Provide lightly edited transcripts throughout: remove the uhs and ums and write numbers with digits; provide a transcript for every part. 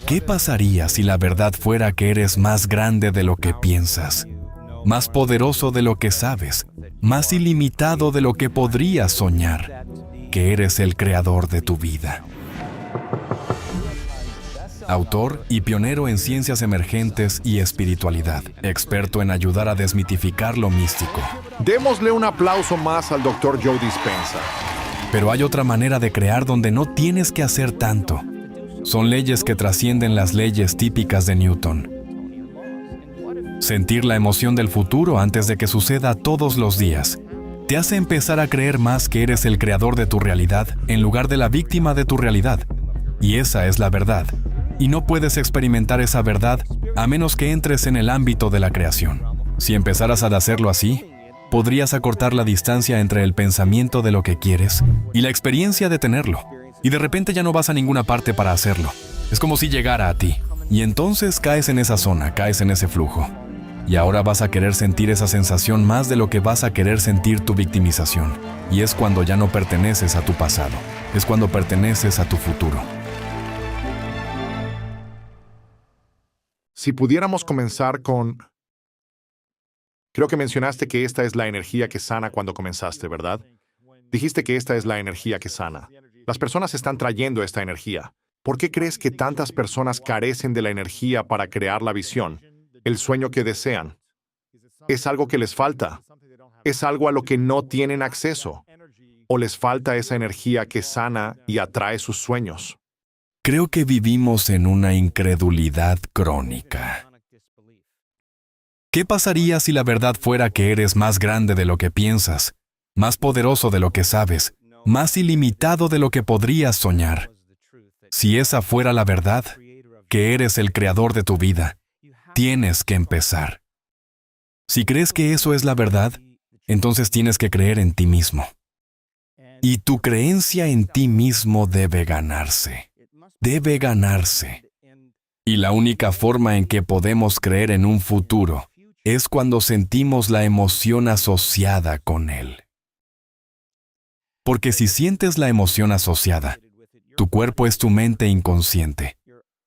¿Qué pasaría si la verdad fuera que eres más grande de lo que piensas, más poderoso de lo que sabes, más ilimitado de lo que podrías soñar, que eres el creador de tu vida? Autor y pionero en ciencias emergentes y espiritualidad, experto en ayudar a desmitificar lo místico. Démosle un aplauso más al Dr. Joe Dispenza. Pero hay otra manera de crear donde no tienes que hacer tanto. Son leyes que trascienden las leyes típicas de Newton. Sentir la emoción del futuro antes de que suceda todos los días te hace empezar a creer más que eres el creador de tu realidad en lugar de la víctima de tu realidad. Y esa es la verdad. Y no puedes experimentar esa verdad a menos que entres en el ámbito de la creación. Si empezaras a hacerlo así, podrías acortar la distancia entre el pensamiento de lo que quieres y la experiencia de tenerlo. Y de repente ya no vas a ninguna parte para hacerlo. Es como si llegara a ti. Y entonces caes en esa zona, caes en ese flujo. Y ahora vas a querer sentir esa sensación más de lo que vas a querer sentir tu victimización. Y es cuando ya no perteneces a tu pasado. Es cuando perteneces a tu futuro. Si pudiéramos comenzar con... Creo que mencionaste que esta es la energía que sana cuando comenzaste, ¿verdad? Dijiste que esta es la energía que sana. Las personas están trayendo esta energía. ¿Por qué crees que tantas personas carecen de la energía para crear la visión, el sueño que desean? ¿Es algo que les falta? ¿Es algo a lo que no tienen acceso? ¿O les falta esa energía que sana y atrae sus sueños? Creo que vivimos en una incredulidad crónica. ¿Qué pasaría si la verdad fuera que eres más grande de lo que piensas, más poderoso de lo que sabes, más ilimitado de lo que podrías soñar? Si esa fuera la verdad, que eres el creador de tu vida, tienes que empezar. Si crees que eso es la verdad, entonces tienes que creer en ti mismo. Y tu creencia en ti mismo debe ganarse. Debe ganarse. Y la única forma en que podemos creer en un futuro es cuando sentimos la emoción asociada con él. Porque si sientes la emoción asociada, tu cuerpo es tu mente inconsciente.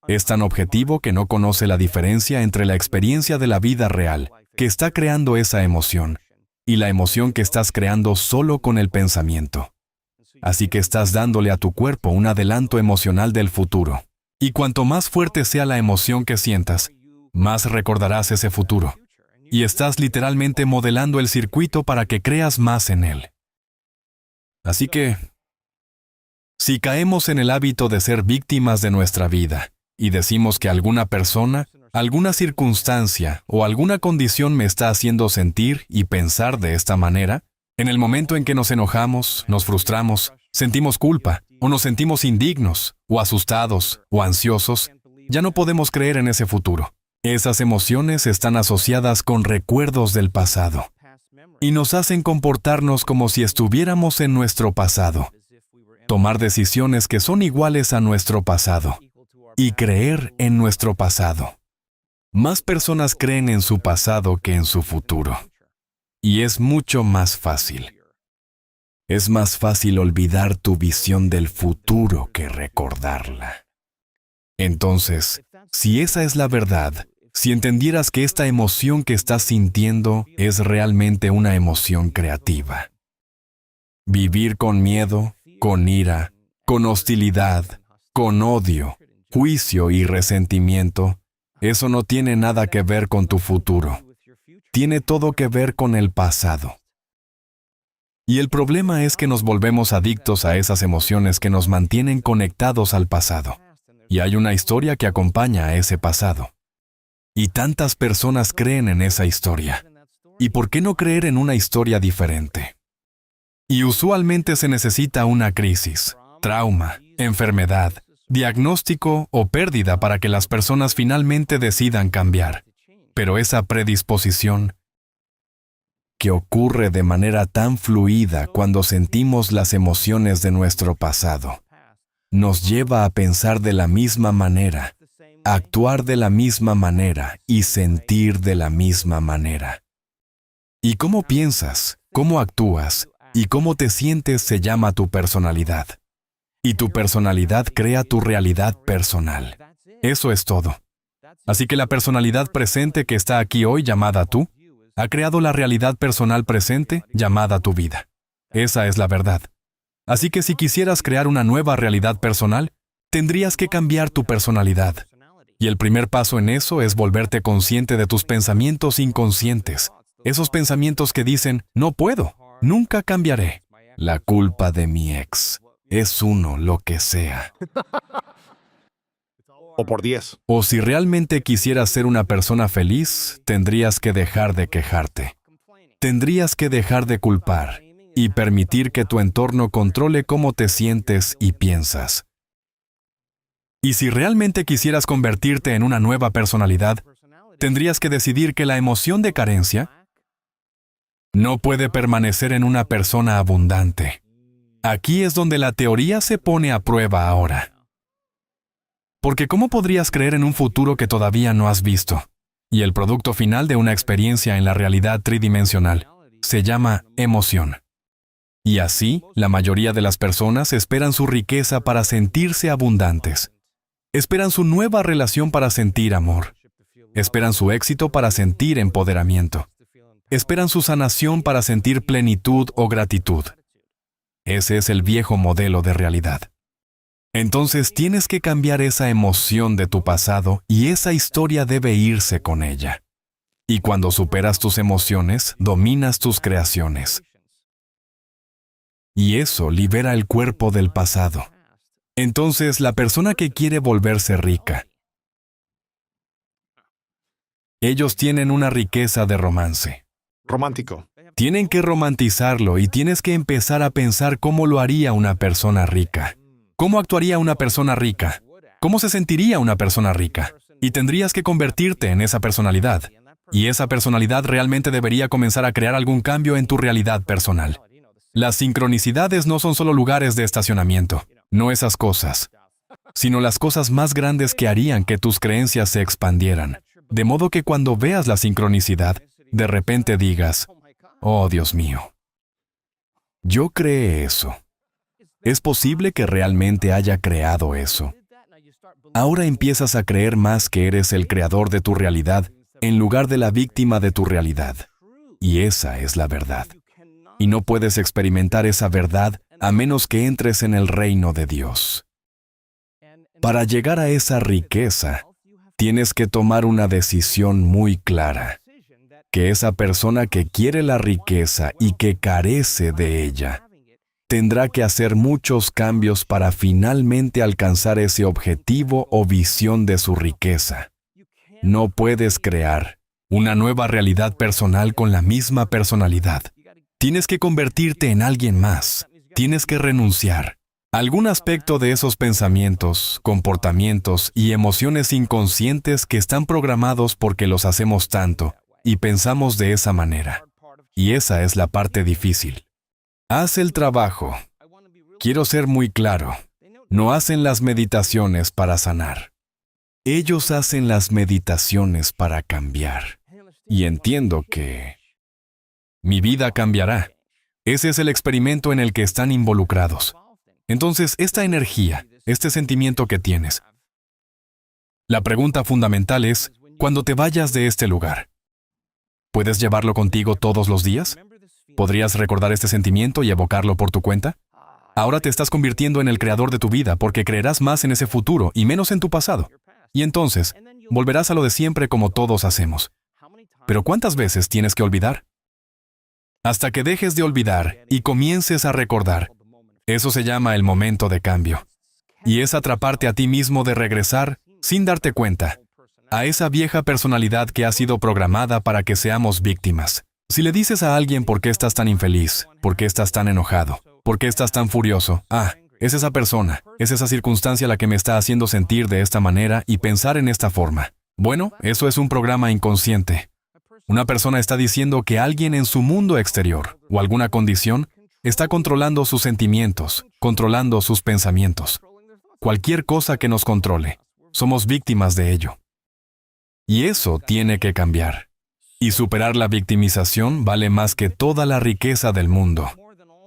Es tan objetivo que no conoce la diferencia entre la experiencia de la vida real, que está creando esa emoción, y la emoción que estás creando solo con el pensamiento. Así que estás dándole a tu cuerpo un adelanto emocional del futuro. Y cuanto más fuerte sea la emoción que sientas, más recordarás ese futuro. Y estás literalmente modelando el circuito para que creas más en él. Así que, si caemos en el hábito de ser víctimas de nuestra vida, y decimos que alguna persona, alguna circunstancia o alguna condición me está haciendo sentir y pensar de esta manera, en el momento en que nos enojamos, nos frustramos, sentimos culpa, o nos sentimos indignos, o asustados, o ansiosos, ya no podemos creer en ese futuro. Esas emociones están asociadas con recuerdos del pasado, y nos hacen comportarnos como si estuviéramos en nuestro pasado, tomar decisiones que son iguales a nuestro pasado, y creer en nuestro pasado. Más personas creen en su pasado que en su futuro. Y es mucho más fácil. Es más fácil olvidar tu visión del futuro que recordarla. Entonces, si esa es la verdad, si entendieras que esta emoción que estás sintiendo es realmente una emoción creativa. Vivir con miedo, con ira, con hostilidad, con odio, juicio y resentimiento, eso no tiene nada que ver con tu futuro. Tiene todo que ver con el pasado. Y el problema es que nos volvemos adictos a esas emociones que nos mantienen conectados al pasado. Y hay una historia que acompaña a ese pasado. Y tantas personas creen en esa historia. ¿Y por qué no creer en una historia diferente? Y usualmente se necesita una crisis, trauma, enfermedad, diagnóstico o pérdida para que las personas finalmente decidan cambiar. Pero esa predisposición, que ocurre de manera tan fluida cuando sentimos las emociones de nuestro pasado, nos lleva a pensar de la misma manera, a actuar de la misma manera y sentir de la misma manera. Y cómo piensas, cómo actúas y cómo te sientes se llama tu personalidad. Y tu personalidad crea tu realidad personal. Eso es todo. Así que la personalidad presente que está aquí hoy, llamada tú, ha creado la realidad personal presente, llamada tu vida. Esa es la verdad. Así que si quisieras crear una nueva realidad personal, tendrías que cambiar tu personalidad. Y el primer paso en eso es volverte consciente de tus pensamientos inconscientes. Esos pensamientos que dicen, no puedo, nunca cambiaré. La culpa de mi ex. Es uno, lo que sea. O por 10. O si realmente quisieras ser una persona feliz, tendrías que dejar de quejarte. Tendrías que dejar de culpar y permitir que tu entorno controle cómo te sientes y piensas. Y si realmente quisieras convertirte en una nueva personalidad, tendrías que decidir que la emoción de carencia no puede permanecer en una persona abundante. Aquí es donde la teoría se pone a prueba ahora. Porque ¿cómo podrías creer en un futuro que todavía no has visto? Y el producto final de una experiencia en la realidad tridimensional se llama emoción. Y así, la mayoría de las personas esperan su riqueza para sentirse abundantes. Esperan su nueva relación para sentir amor. Esperan su éxito para sentir empoderamiento. Esperan su sanación para sentir plenitud o gratitud. Ese es el viejo modelo de realidad. Entonces tienes que cambiar esa emoción de tu pasado y esa historia debe irse con ella. Y cuando superas tus emociones, dominas tus creaciones. Y eso libera el cuerpo del pasado. Entonces, la persona que quiere volverse rica, ellos tienen una riqueza de romance. Romántico. Tienen que romantizarlo y tienes que empezar a pensar cómo lo haría una persona rica. ¿Cómo actuaría una persona rica? ¿Cómo se sentiría una persona rica? Y tendrías que convertirte en esa personalidad. Y esa personalidad realmente debería comenzar a crear algún cambio en tu realidad personal. Las sincronicidades no son solo lugares de estacionamiento, no esas cosas, sino las cosas más grandes que harían que tus creencias se expandieran. De modo que cuando veas la sincronicidad, de repente digas, oh Dios mío, yo creé eso. Es posible que realmente haya creado eso. Ahora empiezas a creer más que eres el creador de tu realidad en lugar de la víctima de tu realidad. Y esa es la verdad. Y no puedes experimentar esa verdad a menos que entres en el reino de Dios. Para llegar a esa riqueza, tienes que tomar una decisión muy clara, que esa persona que quiere la riqueza y que carece de ella, tendrá que hacer muchos cambios para finalmente alcanzar ese objetivo o visión de su riqueza. No puedes crear una nueva realidad personal con la misma personalidad. Tienes que convertirte en alguien más. Tienes que renunciar a algún aspecto de esos pensamientos, comportamientos y emociones inconscientes que están programados porque los hacemos tanto y pensamos de esa manera. Y esa es la parte difícil. Haz el trabajo. Quiero ser muy claro. No hacen las meditaciones para sanar. Ellos hacen las meditaciones para cambiar. Y entiendo que mi vida cambiará. Ese es el experimento en el que están involucrados. Entonces, esta energía, este sentimiento que tienes, la pregunta fundamental es, cuando te vayas de este lugar, ¿puedes llevarlo contigo todos los días? ¿Podrías recordar este sentimiento y evocarlo por tu cuenta? Ahora te estás convirtiendo en el creador de tu vida porque creerás más en ese futuro y menos en tu pasado. Y entonces, volverás a lo de siempre como todos hacemos. Pero ¿cuántas veces tienes que olvidar? Hasta que dejes de olvidar y comiences a recordar. Eso se llama el momento de cambio. Y es atraparte a ti mismo de regresar, sin darte cuenta, a esa vieja personalidad que ha sido programada para que seamos víctimas. Si le dices a alguien por qué estás tan infeliz, por qué estás tan enojado, por qué estás tan furioso, es esa persona, es esa circunstancia la que me está haciendo sentir de esta manera y pensar en esta forma. Bueno, eso es un programa inconsciente. Una persona está diciendo que alguien en su mundo exterior o alguna condición está controlando sus sentimientos, controlando sus pensamientos. Cualquier cosa que nos controle, somos víctimas de ello. Y eso tiene que cambiar. Y superar la victimización vale más que toda la riqueza del mundo.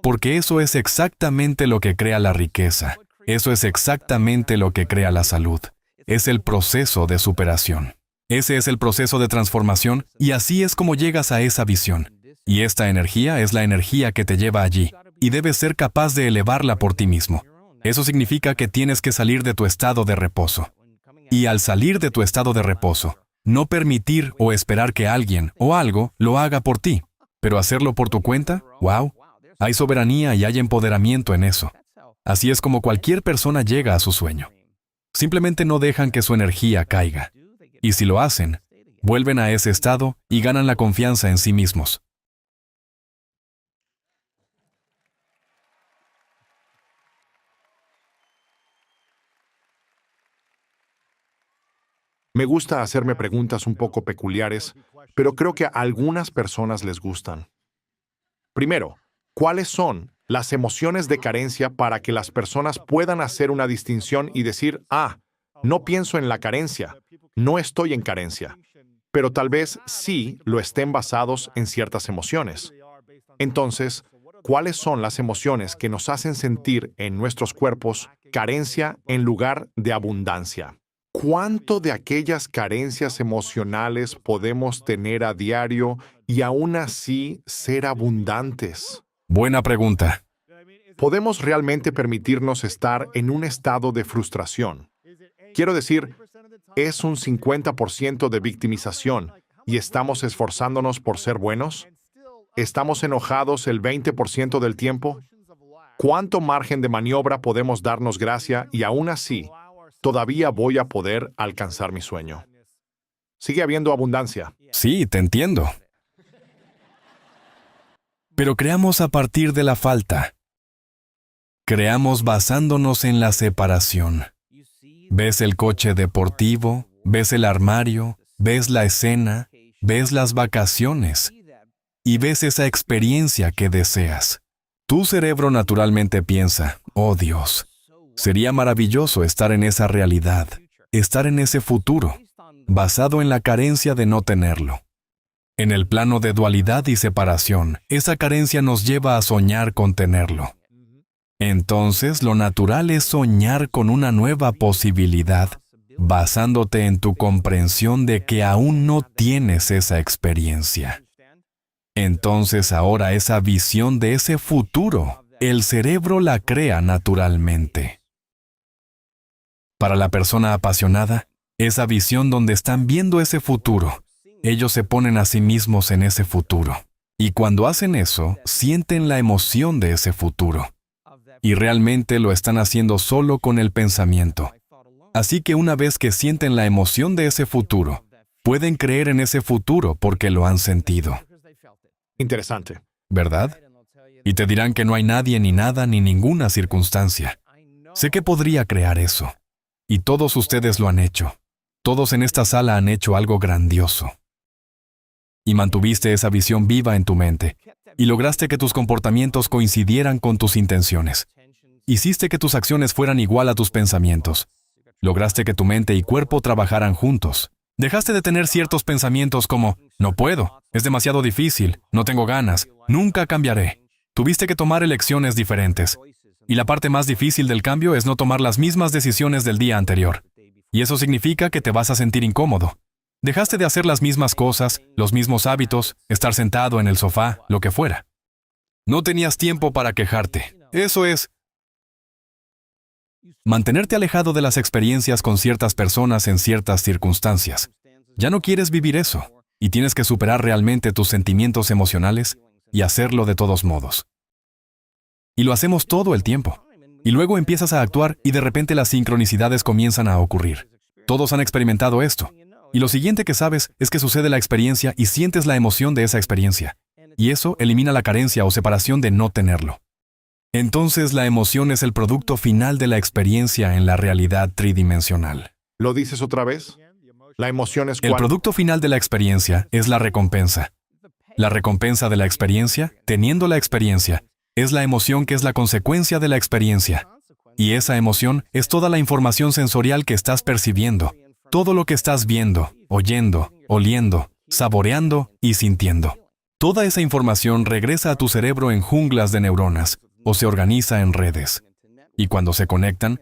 Porque eso es exactamente lo que crea la riqueza. Eso es exactamente lo que crea la salud. es el proceso de superación. Ese es el proceso de transformación y así es como llegas a esa visión. Y esta energía es la energía que te lleva allí y debes ser capaz de elevarla por ti mismo. Eso significa que tienes que salir de tu estado de reposo. Y al salir de tu estado de reposo, no permitir o esperar que alguien o algo lo haga por ti, pero hacerlo por tu cuenta, ¡wow! Hay soberanía y hay empoderamiento en eso. Así es como cualquier persona llega a su sueño. Simplemente no dejan que su energía caiga. Y si lo hacen, vuelven a ese estado y ganan la confianza en sí mismos. Me gusta hacerme preguntas un poco peculiares, pero creo que a algunas personas les gustan. Primero, ¿cuáles son las emociones de carencia para que las personas puedan hacer una distinción y decir, no pienso en la carencia, no estoy en carencia, pero tal vez sí lo estén basados en ciertas emociones? Entonces, ¿cuáles son las emociones que nos hacen sentir en nuestros cuerpos carencia en lugar de abundancia? ¿Cuánto de aquellas carencias emocionales podemos tener a diario y aún así ser abundantes? Buena pregunta. ¿Podemos realmente permitirnos estar en un estado de frustración? Quiero decir, ¿es un 50% de victimización y estamos esforzándonos por ser buenos? ¿Estamos enojados el 20% del tiempo? ¿Cuánto margen de maniobra podemos darnos gracia y aún así todavía voy a poder alcanzar mi sueño? Sigue habiendo abundancia. Sí, te entiendo. Pero creamos a partir de la falta. Creamos basándonos en la separación. Ves el coche deportivo, ves el armario, ves la escena, ves las vacaciones y ves esa experiencia que deseas. Tu cerebro naturalmente piensa, oh Dios, sería maravilloso estar en esa realidad, estar en ese futuro, basado en la carencia de no tenerlo. En el plano de dualidad y separación, esa carencia nos lleva a soñar con tenerlo. Entonces, lo natural es soñar con una nueva posibilidad, basándote en tu comprensión de que aún no tienes esa experiencia. Entonces, ahora esa visión de ese futuro, el cerebro la crea naturalmente. Para la persona apasionada, esa visión donde están viendo ese futuro, ellos se ponen a sí mismos en ese futuro. Y cuando hacen eso, sienten la emoción de ese futuro. Y realmente lo están haciendo solo con el pensamiento. Así que una vez que sienten la emoción de ese futuro, pueden creer en ese futuro porque lo han sentido. Interesante. ¿Verdad? Y te dirán que no hay nadie ni nada ni ninguna circunstancia. Sé que podría crear eso. Y todos ustedes lo han hecho. Todos en esta sala han hecho algo grandioso. Y mantuviste esa visión viva en tu mente. Y lograste que tus comportamientos coincidieran con tus intenciones. Hiciste que tus acciones fueran igual a tus pensamientos. Lograste que tu mente y cuerpo trabajaran juntos. Dejaste de tener ciertos pensamientos como, no puedo, es demasiado difícil, no tengo ganas, nunca cambiaré. Tuviste que tomar elecciones diferentes. Y la parte más difícil del cambio es no tomar las mismas decisiones del día anterior. Y eso significa que te vas a sentir incómodo. Dejaste de hacer las mismas cosas, los mismos hábitos, estar sentado en el sofá, lo que fuera. No tenías tiempo para quejarte. Eso es mantenerte alejado de las experiencias con ciertas personas en ciertas circunstancias. Ya no quieres vivir eso, y tienes que superar realmente tus sentimientos emocionales y hacerlo de todos modos. Y lo hacemos todo el tiempo. Y luego empiezas a actuar y de repente las sincronicidades comienzan a ocurrir. Todos han experimentado esto. Y lo siguiente que sabes es que sucede la experiencia y sientes la emoción de esa experiencia. Y eso elimina la carencia o separación de no tenerlo. Entonces la emoción es el producto final de la experiencia en la realidad tridimensional. ¿Lo dices otra vez? La emoción es El producto final de la experiencia es la recompensa. La recompensa de la experiencia, teniendo la experiencia, es la emoción que es la consecuencia de la experiencia. Y esa emoción es toda la información sensorial que estás percibiendo, todo lo que estás viendo, oyendo, oliendo, saboreando y sintiendo. Toda esa información regresa a tu cerebro en junglas de neuronas o se organiza en redes. Y cuando se conectan,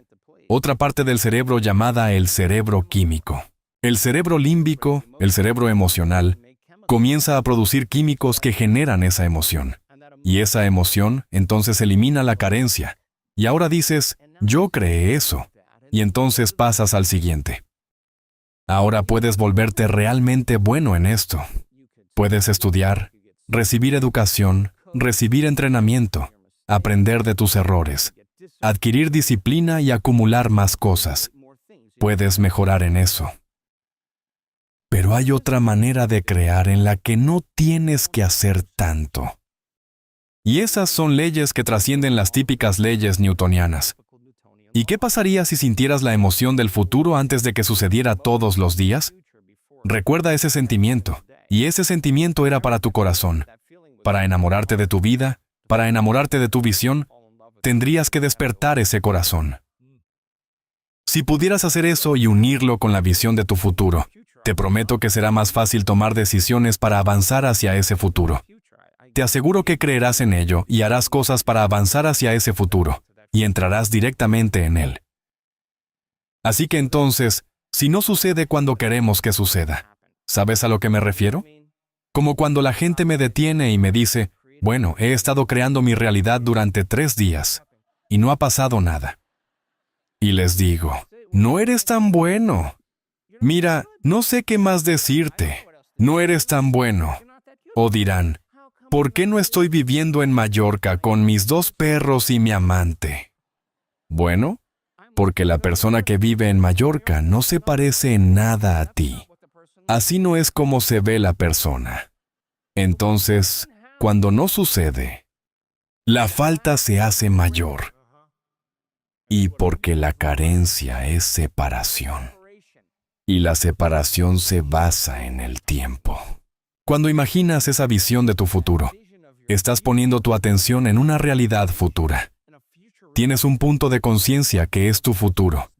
otra parte del cerebro llamada el cerebro químico. El cerebro límbico, el cerebro emocional, comienza a producir químicos que generan esa emoción. Y esa emoción entonces elimina la carencia. Y ahora dices, yo creé eso. Y entonces pasas al siguiente. Ahora puedes volverte realmente bueno en esto. Puedes estudiar, recibir educación, recibir entrenamiento, aprender de tus errores, adquirir disciplina y acumular más cosas. Puedes mejorar en eso. Pero hay otra manera de crear en la que no tienes que hacer tanto. Y esas son leyes que trascienden las típicas leyes newtonianas. ¿Y qué pasaría si sintieras la emoción del futuro antes de que sucediera todos los días? Recuerda ese sentimiento, y ese sentimiento era para tu corazón. Para enamorarte de tu vida, para enamorarte de tu visión, tendrías que despertar ese corazón. Si pudieras hacer eso y unirlo con la visión de tu futuro, te prometo que será más fácil tomar decisiones para avanzar hacia ese futuro. Te aseguro que creerás en ello y harás cosas para avanzar hacia ese futuro, y entrarás directamente en él. Así que entonces, si no sucede cuando queremos que suceda, ¿sabes a lo que me refiero? Como cuando la gente me detiene y me dice, bueno, he estado creando mi realidad durante 3 días, y no ha pasado nada. Y les digo, no eres tan bueno. Mira, no sé qué más decirte. No eres tan bueno. O dirán, ¿por qué no estoy viviendo en Mallorca con mis 2 perros y mi amante? Bueno, porque la persona que vive en Mallorca no se parece en nada a ti. Así no es como se ve la persona. Entonces, cuando no sucede, la falta se hace mayor. Y porque la carencia es separación. Y la separación se basa en el tiempo. Cuando imaginas esa visión de tu futuro, estás poniendo tu atención en una realidad futura. Tienes un punto de conciencia que es tu futuro.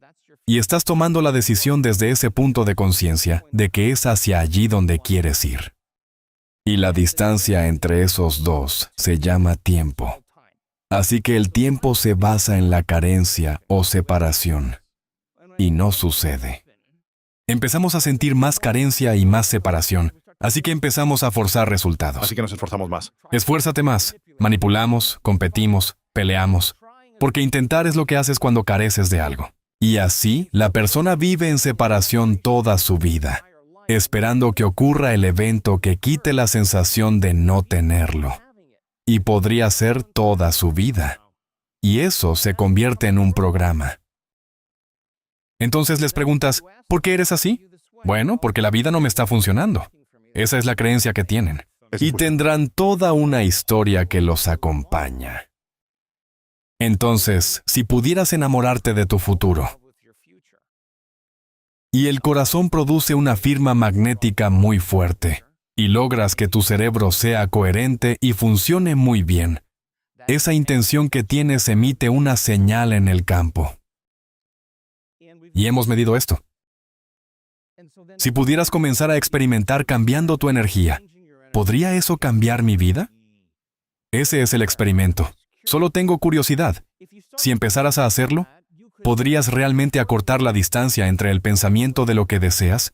Y estás tomando la decisión desde ese punto de conciencia de que es hacia allí donde quieres ir. Y la distancia entre esos dos se llama tiempo. Así que el tiempo se basa en la carencia o separación. Y no sucede. Empezamos a sentir más carencia y más separación, así que empezamos a forzar resultados. Así que nos esforzamos más. Esfuérzate más. Manipulamos, competimos, peleamos, porque intentar es lo que haces cuando careces de algo. Y así, la persona vive en separación toda su vida, esperando que ocurra el evento que quite la sensación de no tenerlo. Y podría ser toda su vida. Y eso se convierte en un programa. Entonces les preguntas, ¿por qué eres así? Bueno, porque la vida no me está funcionando. Esa es la creencia que tienen. Y tendrán toda una historia que los acompaña. Entonces, si pudieras enamorarte de tu futuro, y el corazón produce una firma magnética muy fuerte, y logras que tu cerebro sea coherente y funcione muy bien, esa intención que tienes emite una señal en el campo. Y hemos medido esto. Si pudieras comenzar a experimentar cambiando tu energía, ¿podría eso cambiar mi vida? Ese es el experimento. Solo tengo curiosidad. Si empezaras a hacerlo, ¿podrías realmente acortar la distancia entre el pensamiento de lo que deseas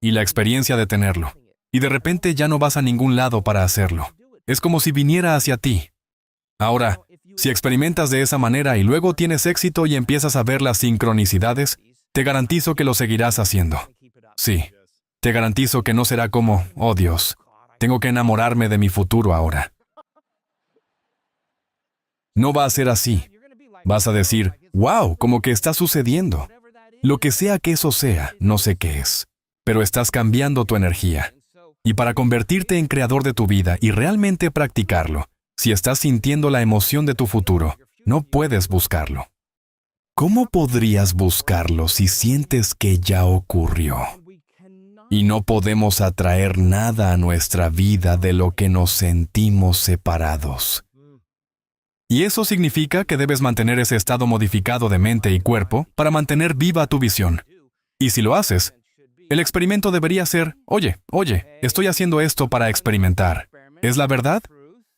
y la experiencia de tenerlo? Y de repente ya no vas a ningún lado para hacerlo. Es como si viniera hacia ti. Ahora, si experimentas de esa manera y luego tienes éxito y empiezas a ver las sincronicidades, te garantizo que lo seguirás haciendo. Sí, te garantizo que no será como, oh Dios, tengo que enamorarme de mi futuro ahora. No va a ser así. Vas a decir, wow, como que está sucediendo. Lo que sea que eso sea, no sé qué es. Pero estás cambiando tu energía. Y para convertirte en creador de tu vida y realmente practicarlo, si estás sintiendo la emoción de tu futuro, no puedes buscarlo. ¿Cómo podrías buscarlo si sientes que ya ocurrió? Y no podemos atraer nada a nuestra vida de lo que nos sentimos separados. Y eso significa que debes mantener ese estado modificado de mente y cuerpo para mantener viva tu visión. Y si lo haces, el experimento debería ser, oye, estoy haciendo esto para experimentar. ¿Es la verdad?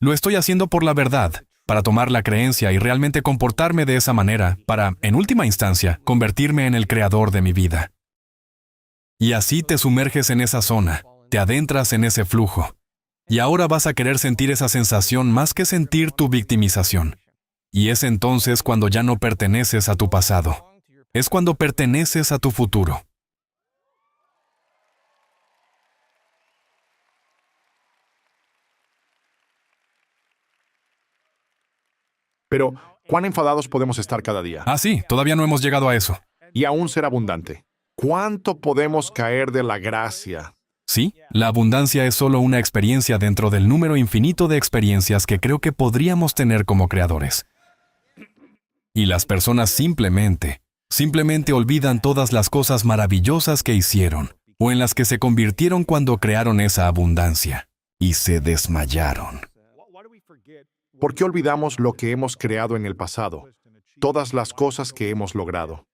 Lo estoy haciendo por la verdad. para tomar la creencia y realmente comportarme de esa manera, para, en última instancia, convertirme en el creador de mi vida. Y así te sumerges en esa zona, te adentras en ese flujo. Y ahora vas a querer sentir esa sensación más que sentir tu victimización. Y es entonces cuando ya no perteneces a tu pasado. Es cuando perteneces a tu futuro. Pero, ¿cuán enfadados podemos estar cada día? Ah, sí, todavía no hemos llegado a eso. Y aún ser abundante. ¿Cuánto podemos caer de la gracia? Sí, la abundancia es solo una experiencia dentro del número infinito de experiencias que creo que podríamos tener como creadores. Y las personas simplemente olvidan todas las cosas maravillosas que hicieron, o en las que se convirtieron cuando crearon esa abundancia, y se desmayaron. ¿Por qué olvidamos lo que hemos creado en el pasado? Todas las cosas que hemos logrado.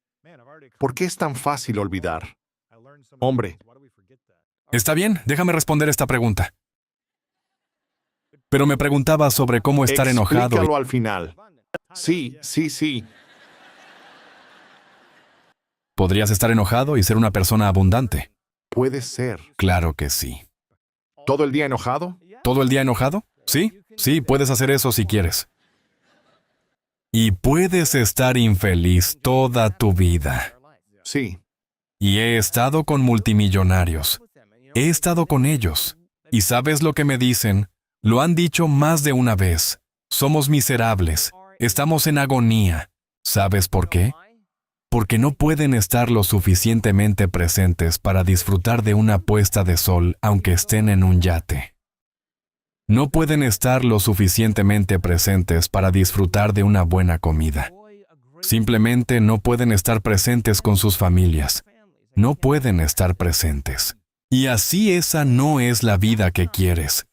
¿Por qué es tan fácil olvidar? Hombre, Está bien, déjame responder esta pregunta. Pero me preguntaba sobre cómo estar enojado. explícalo al final. Sí. ¿Podrías estar enojado y ser una persona abundante? Puede ser. Claro que sí. ¿Todo el día enojado? ¿Todo el día enojado? Sí, puedes hacer eso si quieres. Y puedes estar infeliz toda tu vida. Sí. Y he estado con multimillonarios. He estado con ellos. ¿Y sabes lo que me dicen? Lo han dicho más de una vez. Somos miserables. Estamos en agonía. ¿Sabes por qué? Porque no pueden estar lo suficientemente presentes para disfrutar de una puesta de sol aunque estén en un yate. No pueden estar lo suficientemente presentes para disfrutar de una buena comida. Simplemente no pueden estar presentes con sus familias. No pueden estar presentes. Y así esa no es la vida que quieres.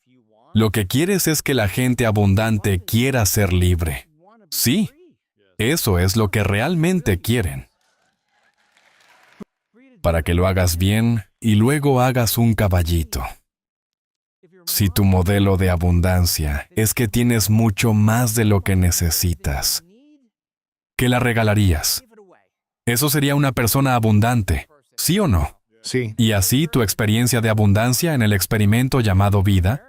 Lo que quieres es que la gente abundante quiera ser libre. Sí, eso es lo que realmente quieren. Para que lo hagas bien y luego hagas un caballito. Si tu modelo de abundancia es que tienes mucho más de lo que necesitas, ¿qué la regalarías? Eso sería una persona abundante, ¿sí o no? Sí. Y así tu experiencia de abundancia en el experimento llamado vida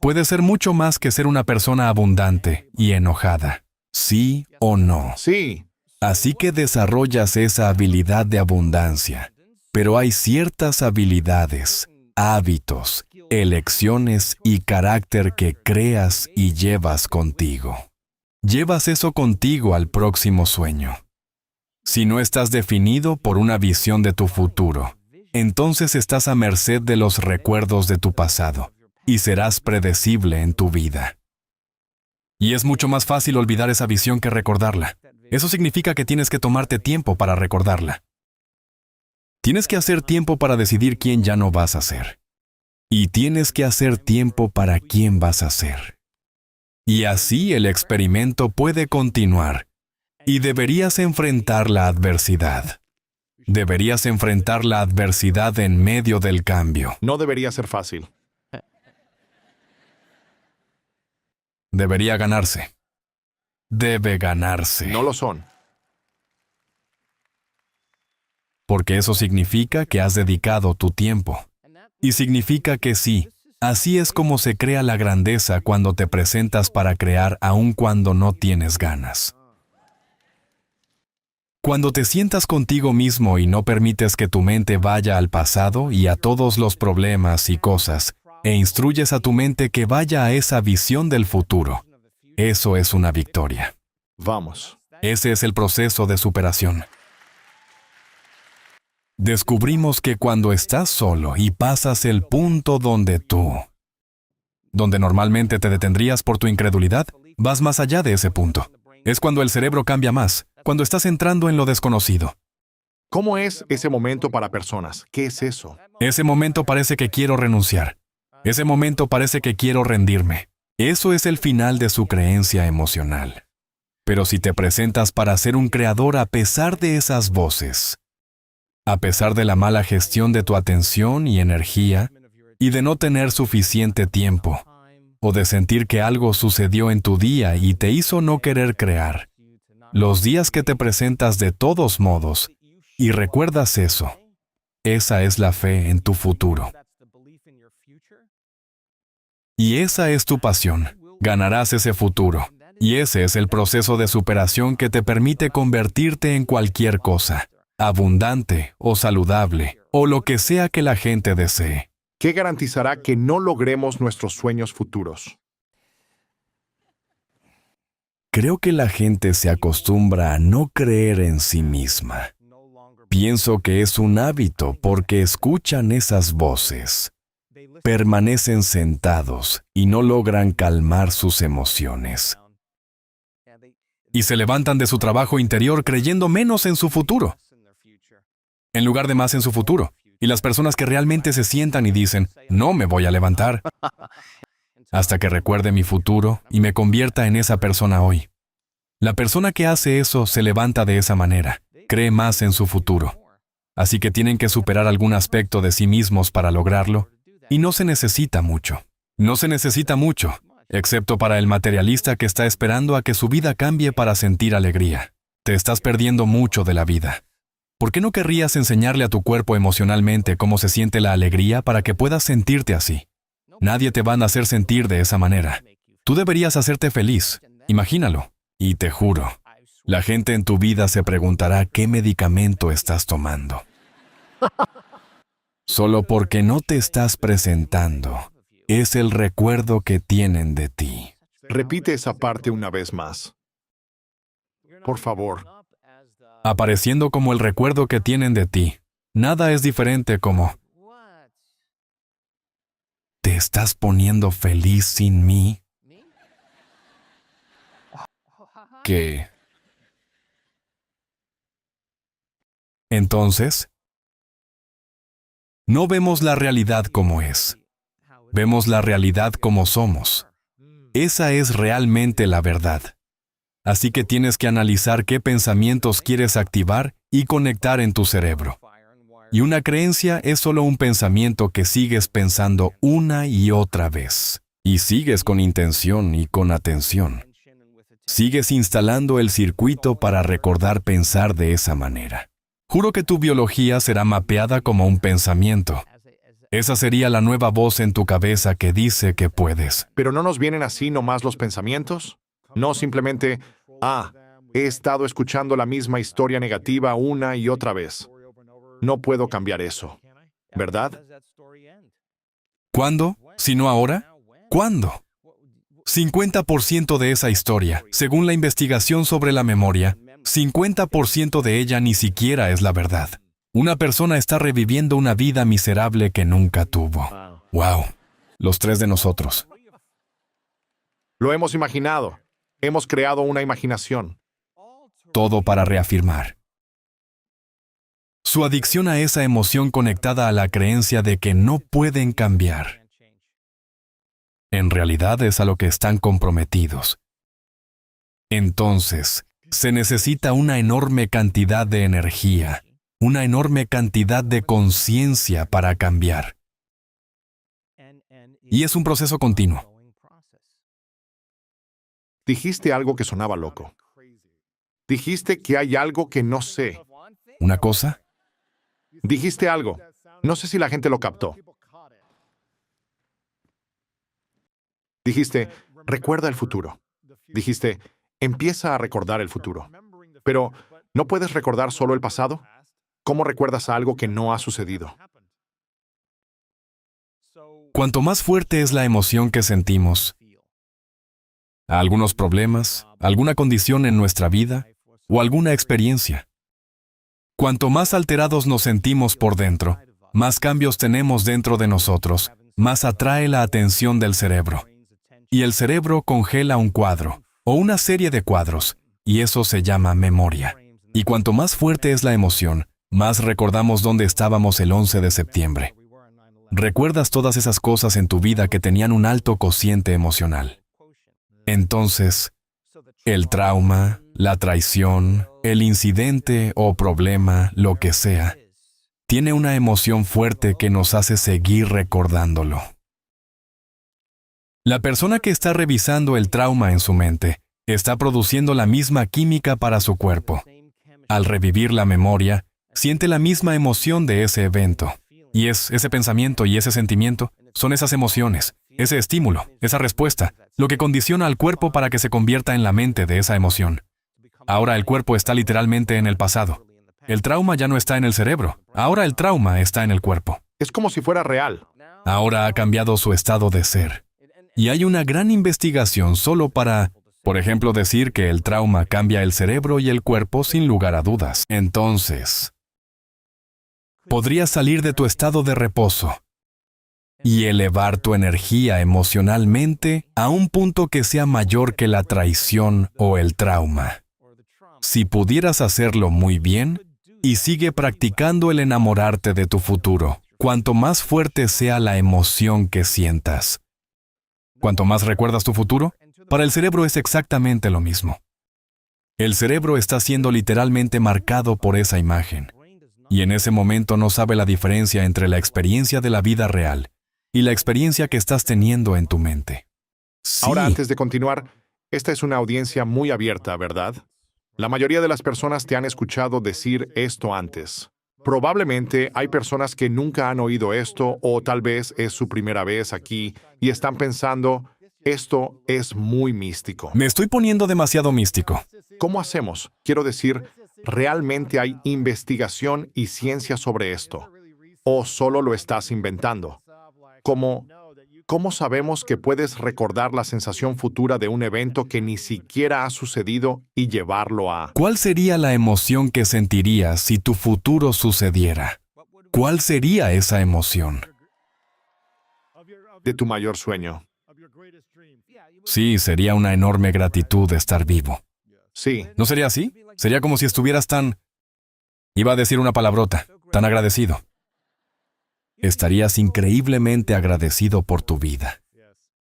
puede ser mucho más que ser una persona abundante y enojada, ¿sí o no? Sí. Así que desarrollas esa habilidad de abundancia, pero hay ciertas habilidades, hábitos, elecciones y carácter que creas y llevas contigo. Llevas eso contigo al próximo sueño. Si no estás definido por una visión de tu futuro, entonces estás a merced de los recuerdos de tu pasado y serás predecible en tu vida. Y es mucho más fácil olvidar esa visión que recordarla. Eso significa que tienes que tomarte tiempo para recordarla. Tienes que hacer tiempo para decidir quién ya no vas a ser. Y tienes que hacer tiempo para quién vas a ser. Y así el experimento puede continuar. Y deberías enfrentar la adversidad. Deberías enfrentar la adversidad en medio del cambio. No debería ser fácil. Debería ganarse. Debe ganarse. No lo son. Porque eso significa que has dedicado tu tiempo. Y significa que sí, así es como se crea la grandeza cuando te presentas para crear aun cuando no tienes ganas. Cuando te sientas contigo mismo y no permites que tu mente vaya al pasado y a todos los problemas y cosas, e instruyes a tu mente que vaya a esa visión del futuro, eso es una victoria. Vamos. Ese es el proceso de superación. Descubrimos que cuando estás solo y pasas el punto donde normalmente te detendrías por tu incredulidad, vas más allá de ese punto. Es cuando el cerebro cambia más, cuando estás entrando en lo desconocido. ¿Cómo es ese momento para personas? ¿Qué es eso? Ese momento parece que quiero renunciar. Ese momento parece que quiero rendirme. Eso es el final de su creencia emocional. Pero si te presentas para ser un creador a pesar de esas voces, a pesar de la mala gestión de tu atención y energía, y de no tener suficiente tiempo, o de sentir que algo sucedió en tu día y te hizo no querer crear. Los días que te presentas de todos modos y recuerdas eso, esa es la fe en tu futuro. Y esa es tu pasión. Ganarás ese futuro. Y ese es el proceso de superación que te permite convertirte en cualquier cosa, abundante o saludable, o lo que sea que la gente desee. ¿Qué garantizará que no logremos nuestros sueños futuros? Creo que la gente se acostumbra a no creer en sí misma. Pienso que es un hábito porque escuchan esas voces. Permanecen sentados y no logran calmar sus emociones. Y se levantan de su trabajo interior creyendo menos en su futuro, en lugar de más en su futuro. Y las personas que realmente se sientan y dicen, no me voy a levantar, hasta que recuerde mi futuro y me convierta en esa persona hoy. La persona que hace eso se levanta de esa manera, cree más en su futuro. Así que tienen que superar algún aspecto de sí mismos para lograrlo, y no se necesita mucho. No se necesita mucho, excepto para el materialista que está esperando a que su vida cambie para sentir alegría. Te estás perdiendo mucho de la vida. ¿Por qué no querrías enseñarle a tu cuerpo emocionalmente cómo se siente la alegría para que puedas sentirte así? Nadie te va a hacer sentir de esa manera. Tú deberías hacerte feliz. Imagínalo. Y te juro, la gente en tu vida se preguntará qué medicamento estás tomando. Solo porque no te estás presentando, es el recuerdo que tienen de ti. Repite esa parte una vez más. Por favor. Apareciendo como el recuerdo que tienen de ti. Nada es diferente como, ¿te estás poniendo feliz sin mí? ¿Qué? Entonces, no vemos la realidad como es. Vemos la realidad como somos. Esa es realmente la verdad. Así que tienes que analizar qué pensamientos quieres activar y conectar en tu cerebro. Y una creencia es solo un pensamiento que sigues pensando una y otra vez. Y sigues con intención y con atención. Sigues instalando el circuito para recordar pensar de esa manera. Juro que tu biología será mapeada como un pensamiento. Esa sería la nueva voz en tu cabeza que dice que puedes. ¿Pero no nos vienen así nomás los pensamientos? No simplemente, he estado escuchando la misma historia negativa una y otra vez. No puedo cambiar eso, ¿verdad? ¿Cuándo? Si no ahora, ¿cuándo? 50% de esa historia, según la investigación sobre la memoria, 50% de ella ni siquiera es la verdad. Una persona está reviviendo una vida miserable que nunca tuvo. ¡Wow! Los tres de nosotros. Lo hemos imaginado. Hemos creado una imaginación. Todo para reafirmar. Su adicción a esa emoción conectada a la creencia de que no pueden cambiar. En realidad es a lo que están comprometidos. Entonces, se necesita una enorme cantidad de energía, una enorme cantidad de conciencia para cambiar. Y es un proceso continuo. Dijiste algo que sonaba loco. Dijiste que hay algo que no sé. ¿Una cosa? Dijiste algo. No sé si la gente lo captó. Dijiste, recuerda el futuro. Dijiste, empieza a recordar el futuro. Pero, ¿no puedes recordar solo el pasado? ¿Cómo recuerdas algo que no ha sucedido? Cuanto más fuerte es la emoción que sentimos, a algunos problemas, alguna condición en nuestra vida o alguna experiencia, cuanto más alterados nos sentimos por dentro, más cambios tenemos dentro de nosotros, más atrae la atención del cerebro. Y el cerebro congela un cuadro, o una serie de cuadros, y eso se llama memoria. Y cuanto más fuerte es la emoción, más recordamos dónde estábamos el 11 de septiembre. Recuerdas todas esas cosas en tu vida que tenían un alto cociente emocional. Entonces, el trauma, la traición, el incidente o problema, lo que sea, tiene una emoción fuerte que nos hace seguir recordándolo. La persona que está revisando el trauma en su mente está produciendo la misma química para su cuerpo. Al revivir la memoria, siente la misma emoción de ese evento. Y es ese pensamiento y ese sentimiento, son esas emociones, ese estímulo, esa respuesta, lo que condiciona al cuerpo para que se convierta en la mente de esa emoción. Ahora el cuerpo está literalmente en el pasado. El trauma ya no está en el cerebro. Ahora el trauma está en el cuerpo. Es como si fuera real. Ahora ha cambiado su estado de ser. Y hay una gran investigación solo para, por ejemplo, decir que el trauma cambia el cerebro y el cuerpo sin lugar a dudas. Entonces, podrías salir de tu estado de reposo y elevar tu energía emocionalmente a un punto que sea mayor que la traición o el trauma. Si pudieras hacerlo muy bien, y sigue practicando el enamorarte de tu futuro, cuanto más fuerte sea la emoción que sientas. Cuanto más recuerdas tu futuro, para el cerebro es exactamente lo mismo. El cerebro está siendo literalmente marcado por esa imagen, y en ese momento no sabe la diferencia entre la experiencia de la vida real y la experiencia que estás teniendo en tu mente. Sí. Ahora, antes de continuar, esta es una audiencia muy abierta, ¿verdad? La mayoría de las personas te han escuchado decir esto antes. Probablemente hay personas que nunca han oído esto o tal vez es su primera vez aquí y están pensando, esto es muy místico. Me estoy poniendo demasiado místico. ¿Cómo hacemos? Quiero decir, ¿realmente hay investigación y ciencia sobre esto? ¿O solo lo estás inventando? ¿Cómo sabemos que puedes recordar la sensación futura de un evento que ni siquiera ha sucedido y llevarlo a... ¿Cuál sería la emoción que sentirías si tu futuro sucediera? ¿Cuál sería esa emoción? de tu mayor sueño? Sí, sería una enorme gratitud de estar vivo. Sí. ¿No sería así? Sería como si estuvieras tan... Iba a decir una palabrota, tan agradecido. Estarías increíblemente agradecido por tu vida.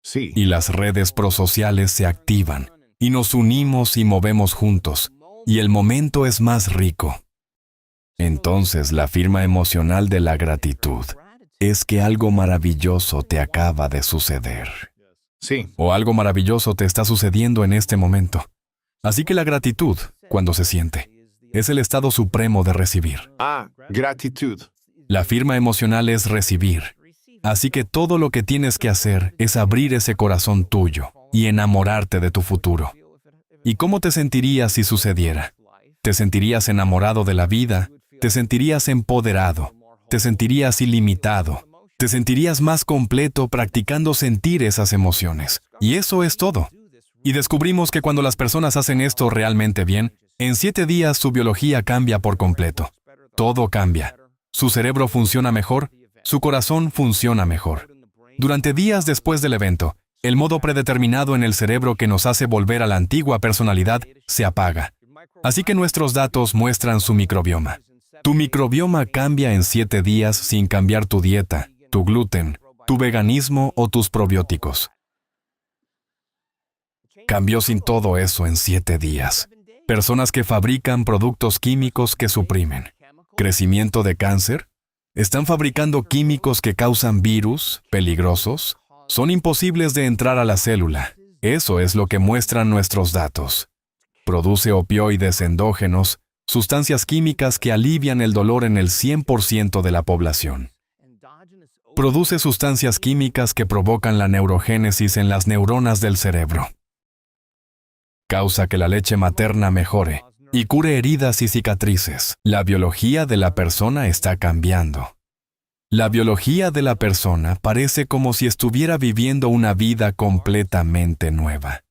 Sí. Y las redes prosociales se activan, y nos unimos y movemos juntos, y el momento es más rico. Entonces, la firma emocional de la gratitud es que algo maravilloso te acaba de suceder. Sí. O algo maravilloso te está sucediendo en este momento. Así que la gratitud, cuando se siente, es el estado supremo de recibir. Gratitud. La firma emocional es recibir. Así que todo lo que tienes que hacer es abrir ese corazón tuyo y enamorarte de tu futuro. ¿Y cómo te sentirías si sucediera? ¿Te sentirías enamorado de la vida? ¿Te sentirías empoderado? ¿Te sentirías ilimitado? ¿Te sentirías más completo practicando sentir esas emociones? Y eso es todo. Y descubrimos que cuando las personas hacen esto realmente bien, en 7 días su biología cambia por completo. Todo cambia. Su cerebro funciona mejor, su corazón funciona mejor. Durante días después del evento, el modo predeterminado en el cerebro que nos hace volver a la antigua personalidad se apaga. Así que nuestros datos muestran su microbioma. Tu microbioma cambia en 7 días sin cambiar tu dieta, tu gluten, tu veganismo o tus probióticos. Cambió sin todo eso en 7 días. Personas que fabrican productos químicos que suprimen. ¿Crecimiento de cáncer? ¿Están fabricando químicos que causan virus, peligrosos? Son imposibles de entrar a la célula. Eso es lo que muestran nuestros datos. Produce opioides endógenos, sustancias químicas que alivian el dolor en el 100% de la población. Produce sustancias químicas que provocan la neurogénesis en las neuronas del cerebro. Causa que la leche materna mejore y cure heridas y cicatrices. La biología de la persona está cambiando. La biología de la persona parece como si estuviera viviendo una vida completamente nueva.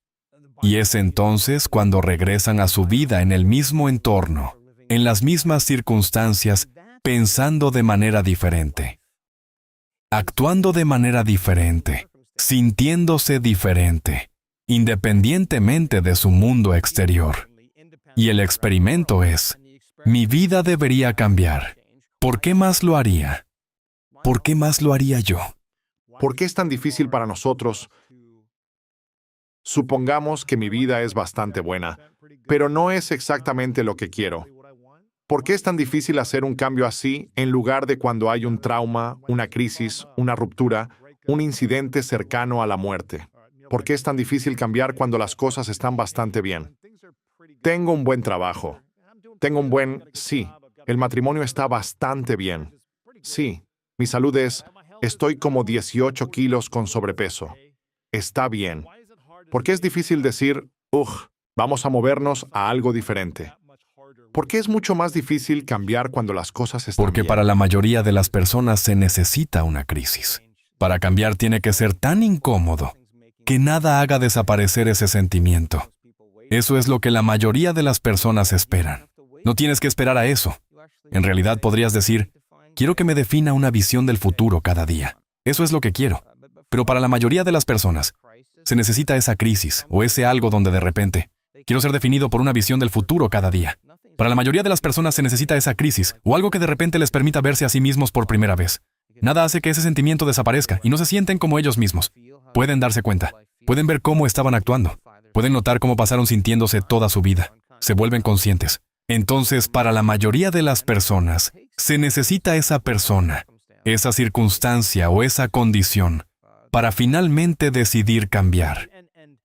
Y es entonces cuando regresan a su vida en el mismo entorno, en las mismas circunstancias, pensando de manera diferente, actuando de manera diferente, sintiéndose diferente, independientemente de su mundo exterior. Y el experimento es, mi vida debería cambiar. ¿Por qué más lo haría? ¿Por qué más lo haría yo? ¿Por qué es tan difícil para nosotros? Supongamos que mi vida es bastante buena, pero no es exactamente lo que quiero. ¿Por qué es tan difícil hacer un cambio así en lugar de cuando hay un trauma, una crisis, una ruptura, un incidente cercano a la muerte? ¿Por qué es tan difícil cambiar cuando las cosas están bastante bien? Tengo un buen trabajo. Sí. El matrimonio está bastante bien. Sí. Mi salud estoy como 18 kilos con sobrepeso. Está bien. ¿Por qué es difícil decir, vamos a movernos a algo diferente? ¿Por qué es mucho más difícil cambiar cuando las cosas están Porque bien? para la mayoría de las personas se necesita una crisis. Para cambiar tiene que ser tan incómodo que nada haga desaparecer ese sentimiento. Eso es lo que la mayoría de las personas esperan. No tienes que esperar a eso. En realidad podrías decir, quiero que me defina una visión del futuro cada día. Eso es lo que quiero. Pero para la mayoría de las personas, se necesita esa crisis o ese algo donde de repente, quiero ser definido por una visión del futuro cada día. Para la mayoría de las personas se necesita esa crisis o algo que de repente les permita verse a sí mismos por primera vez. Nada hace que ese sentimiento desaparezca y no se sienten como ellos mismos. Pueden darse cuenta. Pueden ver cómo estaban actuando. Pueden notar cómo pasaron sintiéndose toda su vida. Se vuelven conscientes. Entonces, para la mayoría de las personas, se necesita esa persona, esa circunstancia o esa condición para finalmente decidir cambiar.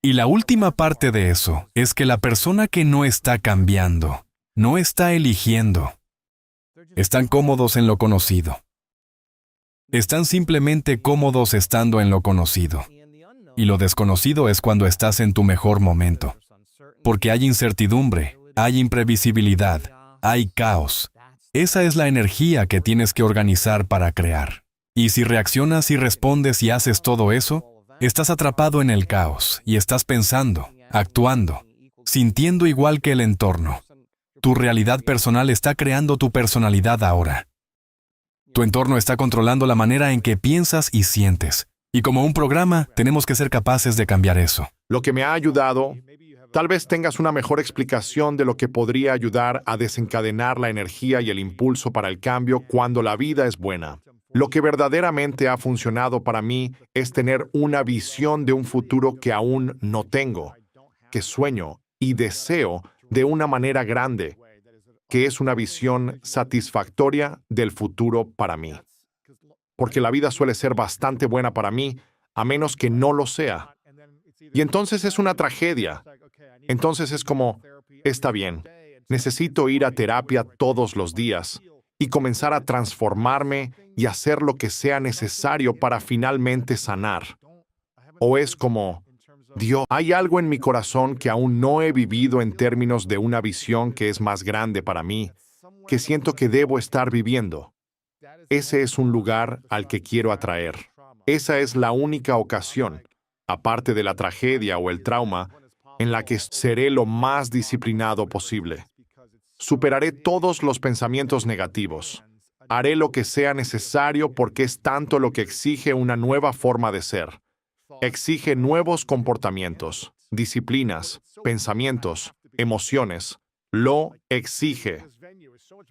Y la última parte de eso es que la persona que no está cambiando, no está eligiendo. Están cómodos en lo conocido. Están simplemente cómodos estando en lo conocido. Y lo desconocido es cuando estás en tu mejor momento. Porque hay incertidumbre, hay imprevisibilidad, hay caos. Esa es la energía que tienes que organizar para crear. Y si reaccionas y respondes y haces todo eso, estás atrapado en el caos y estás pensando, actuando, sintiendo igual que el entorno. Tu realidad personal está creando tu personalidad ahora. Tu entorno está controlando la manera en que piensas y sientes. Y como un programa, tenemos que ser capaces de cambiar eso. Lo que me ha ayudado, tal vez tengas una mejor explicación de lo que podría ayudar a desencadenar la energía y el impulso para el cambio cuando la vida es buena. Lo que verdaderamente ha funcionado para mí es tener una visión de un futuro que aún no tengo, que sueño y deseo de una manera grande, que es una visión satisfactoria del futuro para mí. Porque la vida suele ser bastante buena para mí, a menos que no lo sea. Y entonces es una tragedia. Entonces es como, está bien, necesito ir a terapia todos los días y comenzar a transformarme y hacer lo que sea necesario para finalmente sanar. O es como, Dios, hay algo en mi corazón que aún no he vivido en términos de una visión que es más grande para mí, que siento que debo estar viviendo. Ese es un lugar al que quiero atraer. Esa es la única ocasión, aparte de la tragedia o el trauma, en la que seré lo más disciplinado posible. Superaré todos los pensamientos negativos. Haré lo que sea necesario porque es tanto lo que exige una nueva forma de ser. Exige nuevos comportamientos, disciplinas, pensamientos, emociones. Lo exige.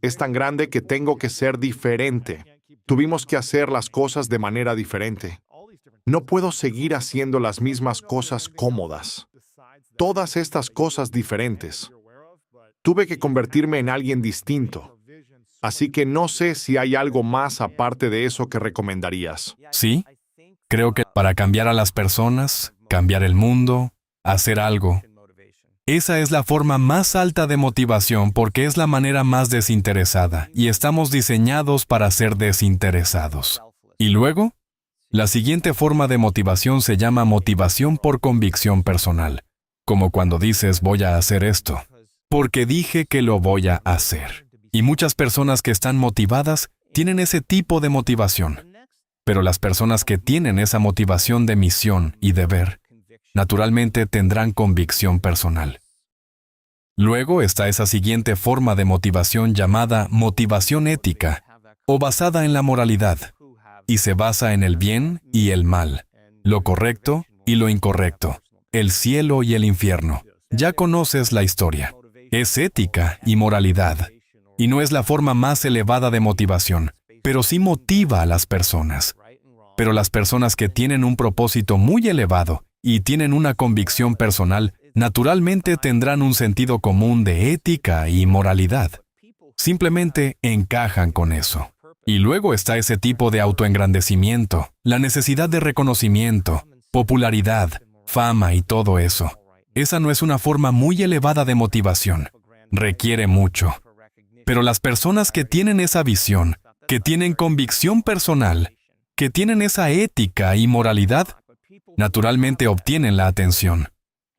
Es tan grande que tengo que ser diferente. Tuvimos que hacer las cosas de manera diferente. No puedo seguir haciendo las mismas cosas cómodas. Todas estas cosas diferentes. Tuve que convertirme en alguien distinto. Así que no sé si hay algo más aparte de eso que recomendarías. ¿Sí? Creo que para cambiar a las personas, cambiar el mundo, hacer algo, esa es la forma más alta de motivación porque es la manera más desinteresada y estamos diseñados para ser desinteresados. Y luego, la siguiente forma de motivación se llama motivación por convicción personal, como cuando dices voy a hacer esto, porque dije que lo voy a hacer. Y muchas personas que están motivadas tienen ese tipo de motivación. Pero las personas que tienen esa motivación de misión y deber, naturalmente tendrán convicción personal. Luego está esa siguiente forma de motivación llamada motivación ética, o basada en la moralidad, y se basa en el bien y el mal, lo correcto y lo incorrecto, el cielo y el infierno. Ya conoces la historia. Es ética y moralidad, y no es la forma más elevada de motivación, pero sí motiva a las personas. Pero las personas que tienen un propósito muy elevado y tienen una convicción personal, naturalmente tendrán un sentido común de ética y moralidad. Simplemente encajan con eso. Y luego está ese tipo de autoengrandecimiento, la necesidad de reconocimiento, popularidad, fama y todo eso. Esa no es una forma muy elevada de motivación. Requiere mucho. Pero las personas que tienen esa visión, que tienen convicción personal, que tienen esa ética y moralidad, naturalmente obtienen la atención.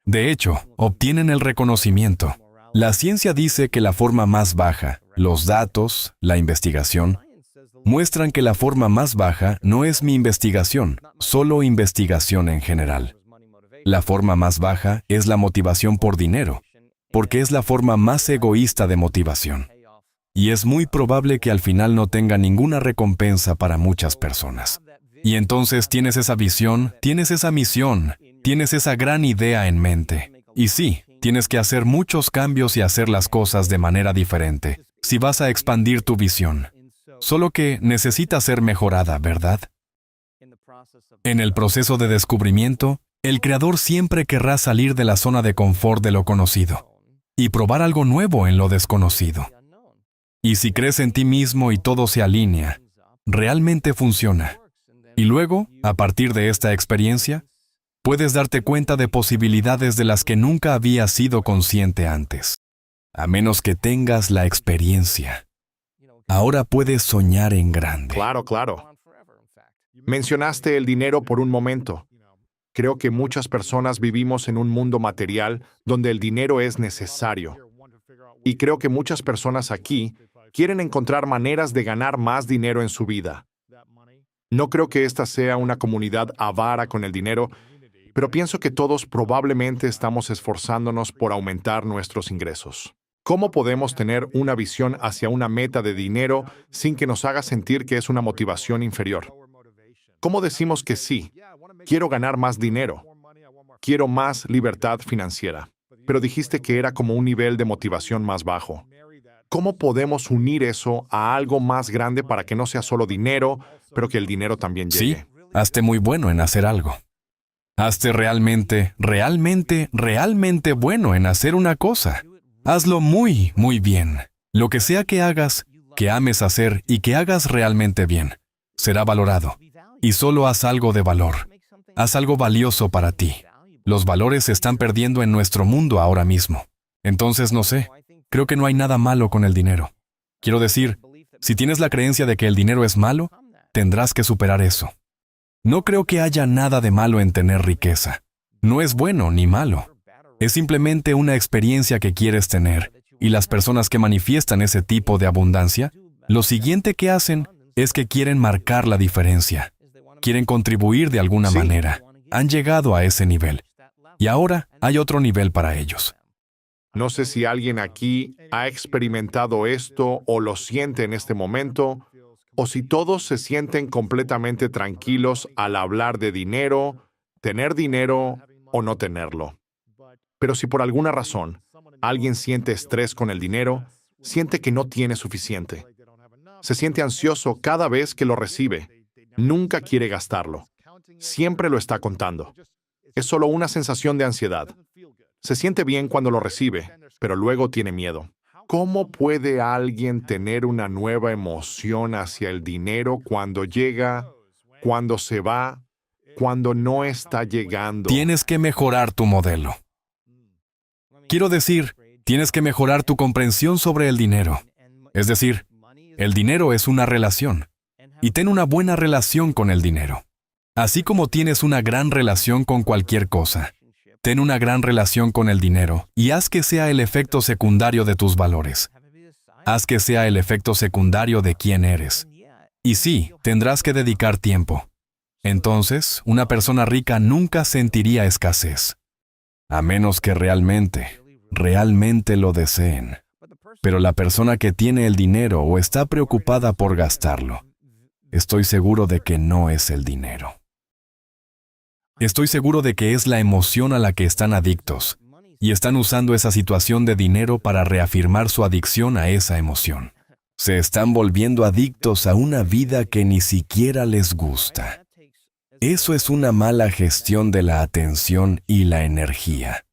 De hecho, obtienen el reconocimiento. La ciencia dice que la forma más baja, los datos, la investigación, muestran que la forma más baja no es mi investigación, solo investigación en general. La forma más baja es la motivación por dinero, porque es la forma más egoísta de motivación. Y es muy probable que al final no tenga ninguna recompensa para muchas personas. Y entonces tienes esa visión, tienes esa misión, tienes esa gran idea en mente. Y sí, tienes que hacer muchos cambios y hacer las cosas de manera diferente, si vas a expandir tu visión. Solo que necesita ser mejorada, ¿verdad? En el proceso de descubrimiento, el creador siempre querrá salir de la zona de confort de lo conocido y probar algo nuevo en lo desconocido. Y si crees en ti mismo y todo se alinea, realmente funciona. Y luego, a partir de esta experiencia, puedes darte cuenta de posibilidades de las que nunca habías sido consciente antes. A menos que tengas la experiencia. Ahora puedes soñar en grande. Claro. Mencionaste el dinero por un momento. Creo que muchas personas vivimos en un mundo material donde el dinero es necesario. Y creo que muchas personas aquí quieren encontrar maneras de ganar más dinero en su vida. No creo que esta sea una comunidad avara con el dinero, pero pienso que todos probablemente estamos esforzándonos por aumentar nuestros ingresos. ¿Cómo podemos tener una visión hacia una meta de dinero sin que nos haga sentir que es una motivación inferior? ¿Cómo decimos que sí? Quiero ganar más dinero. Quiero más libertad financiera. Pero dijiste que era como un nivel de motivación más bajo. ¿Cómo podemos unir eso a algo más grande para que no sea solo dinero, pero que el dinero también llegue? Sí, hazte muy bueno en hacer algo. Hazte realmente bueno en hacer una cosa. Hazlo muy, muy bien. Lo que sea que hagas, que ames hacer y que hagas realmente bien, será valorado. Y solo haz algo de valor. Haz algo valioso para ti. Los valores se están perdiendo en nuestro mundo ahora mismo. Entonces, no sé, creo que no hay nada malo con el dinero. Quiero decir, si tienes la creencia de que el dinero es malo, tendrás que superar eso. No creo que haya nada de malo en tener riqueza. No es bueno ni malo. Es simplemente una experiencia que quieres tener, y las personas que manifiestan ese tipo de abundancia, lo siguiente que hacen es que quieren marcar la diferencia. Quieren contribuir de alguna manera. Han llegado a ese nivel. Y ahora hay otro nivel para ellos. No sé si alguien aquí ha experimentado esto o lo siente en este momento, o si todos se sienten completamente tranquilos al hablar de dinero, tener dinero o no tenerlo. Pero si por alguna razón alguien siente estrés con el dinero, siente que no tiene suficiente. Se siente ansioso cada vez que lo recibe. Nunca quiere gastarlo. Siempre lo está contando. Es solo una sensación de ansiedad. Se siente bien cuando lo recibe, pero luego tiene miedo. ¿Cómo puede alguien tener una nueva emoción hacia el dinero cuando llega, cuando se va, cuando no está llegando? Tienes que mejorar tu modelo. Quiero decir, tienes que mejorar tu comprensión sobre el dinero. Es decir, el dinero es una relación. Y ten una buena relación con el dinero. Así como tienes una gran relación con cualquier cosa, ten una gran relación con el dinero y haz que sea el efecto secundario de tus valores. Haz que sea el efecto secundario de quién eres. Y sí, tendrás que dedicar tiempo. Entonces, una persona rica nunca sentiría escasez. A menos que realmente lo deseen. Pero la persona que tiene el dinero o está preocupada por gastarlo, estoy seguro de que no es el dinero. Estoy seguro de que es la emoción a la que están adictos, y están usando esa situación de dinero para reafirmar su adicción a esa emoción. Se están volviendo adictos a una vida que ni siquiera les gusta. Eso es una mala gestión de la atención y la energía.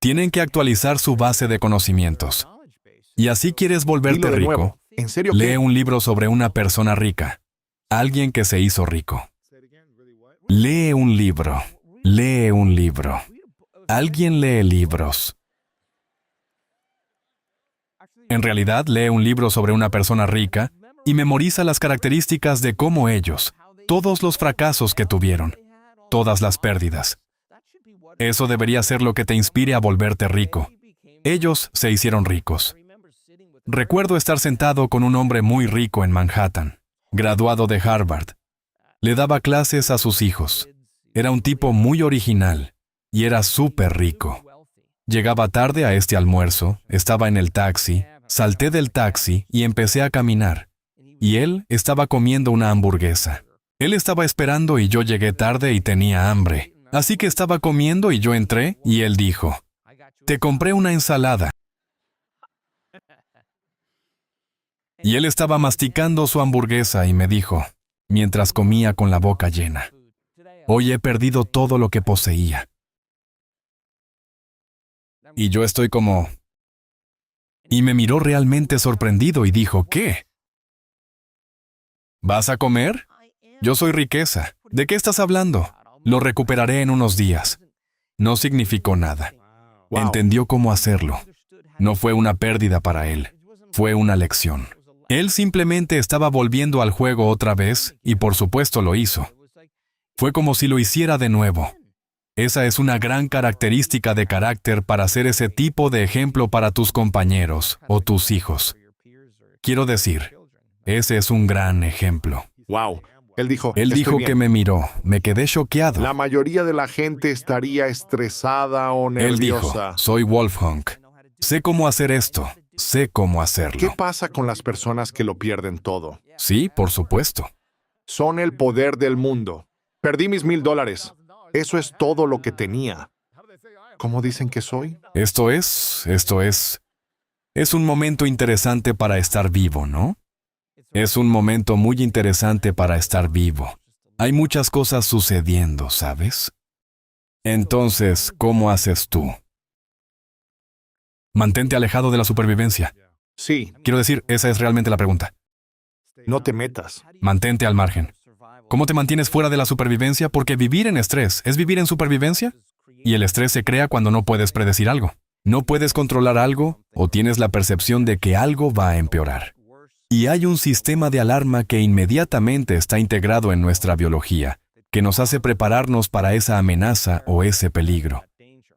Tienen que actualizar su base de conocimientos. Y así quieres volverte rico. ¿En serio Lee qué? un libro sobre una persona rica, alguien que se hizo rico. Lee un libro. Lee un libro. ¿Alguien lee libros? En realidad, lee un libro sobre una persona rica y memoriza las características de cómo ellos, todos los fracasos que tuvieron, todas las pérdidas. Eso debería ser lo que te inspire a volverte rico. Ellos se hicieron ricos. Recuerdo estar sentado con un hombre muy rico en Manhattan, graduado de Harvard. Le daba clases a sus hijos. Era un tipo muy original y era súper rico. Llegaba tarde a este almuerzo, estaba en el taxi, salté del taxi y empecé a caminar. Y él estaba comiendo una hamburguesa. Él estaba esperando y yo llegué tarde y tenía hambre. Así que estaba comiendo y yo entré y él dijo, «Te compré una ensalada». Y él estaba masticando su hamburguesa y me dijo, mientras comía con la boca llena, «Hoy he perdido todo lo que poseía». Y yo estoy como... Y me miró realmente sorprendido y dijo, «¿Qué? ¿Vas a comer? Yo soy riqueza. ¿De qué estás hablando? Lo recuperaré en unos días». No significó nada. Wow. Entendió cómo hacerlo. No fue una pérdida para él. Fue una lección. Él simplemente estaba volviendo al juego otra vez y por supuesto lo hizo. Fue como si lo hiciera de nuevo. Esa es una gran característica de carácter para ser ese tipo de ejemplo para tus compañeros o tus hijos. Quiero decir, ese es un gran ejemplo. Wow. Él dijo, Él "Estoy dijo bien". que me miró. Me quedé choqueado. La mayoría de la gente estaría estresada o Él dijo, nerviosa. soy Wolfgang. Sé cómo hacer esto. Sé cómo ¿Qué hacerlo. pasa con las personas que lo pierden todo? Sí, por supuesto. Son el poder del mundo. Perdí mis $1,000. Eso es todo lo que tenía. ¿Cómo dicen que soy? Esto es un momento interesante para estar vivo, ¿no? Es un momento muy interesante para estar vivo. Hay muchas cosas sucediendo, ¿sabes? Entonces, ¿cómo haces tú? Mantente alejado de la supervivencia. Sí, Quiero decir, esa es realmente la pregunta. no te metas. Mantente al margen. ¿Cómo te mantienes fuera de la supervivencia? Porque vivir en estrés es vivir en supervivencia. Y el estrés se crea cuando no puedes predecir algo. No puedes controlar algo o tienes la percepción de que algo va a empeorar. Y hay un sistema de alarma que inmediatamente está integrado en nuestra biología, que nos hace prepararnos para esa amenaza o ese peligro.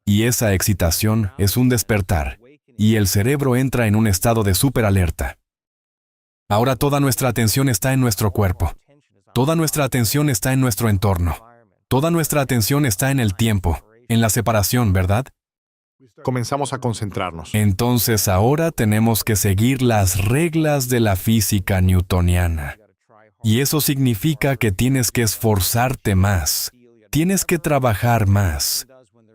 Y esa excitación es un despertar, y el cerebro entra en un estado de superalerta. Ahora toda nuestra atención está en nuestro cuerpo. Toda nuestra atención está en nuestro entorno. Toda nuestra atención está en el tiempo, en la separación, ¿verdad? Comenzamos a concentrarnos. Entonces ahora tenemos que seguir las reglas de la física newtoniana. Y eso significa que tienes que esforzarte más. Tienes que trabajar más.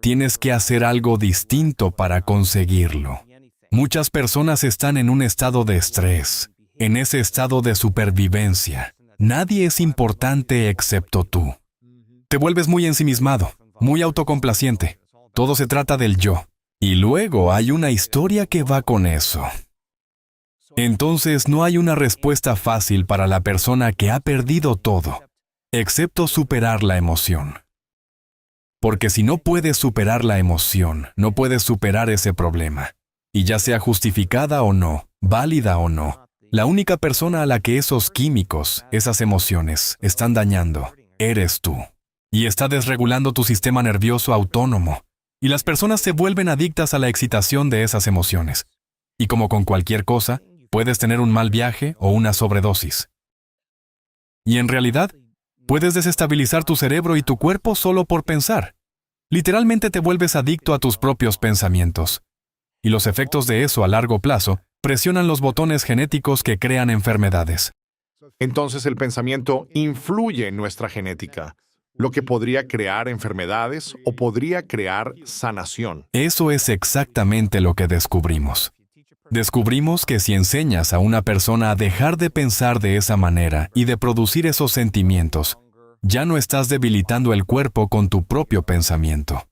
Tienes que hacer algo distinto para conseguirlo. Muchas personas están en un estado de estrés, en ese estado de supervivencia. Nadie es importante excepto tú. Te vuelves muy ensimismado, muy autocomplaciente. Todo se trata del yo. Y luego hay una historia que va con eso. Entonces no hay una respuesta fácil para la persona que ha perdido todo, excepto superar la emoción. Porque si no puedes superar la emoción, no puedes superar ese problema. Y ya sea justificada o no, válida o no, la única persona a la que esos químicos, esas emociones, están dañando, eres tú. Y está desregulando tu sistema nervioso autónomo. Y las personas se vuelven adictas a la excitación de esas emociones. Y como con cualquier cosa, puedes tener un mal viaje o una sobredosis. Y en realidad, puedes desestabilizar tu cerebro y tu cuerpo solo por pensar. Literalmente te vuelves adicto a tus propios pensamientos. Y los efectos de eso a largo plazo presionan los botones genéticos que crean enfermedades. Entonces el pensamiento influye en nuestra genética, lo que podría crear enfermedades o podría crear sanación. Eso es exactamente lo que descubrimos. Descubrimos que si enseñas a una persona a dejar de pensar de esa manera y de producir esos sentimientos, ya no estás debilitando el cuerpo con tu propio pensamiento.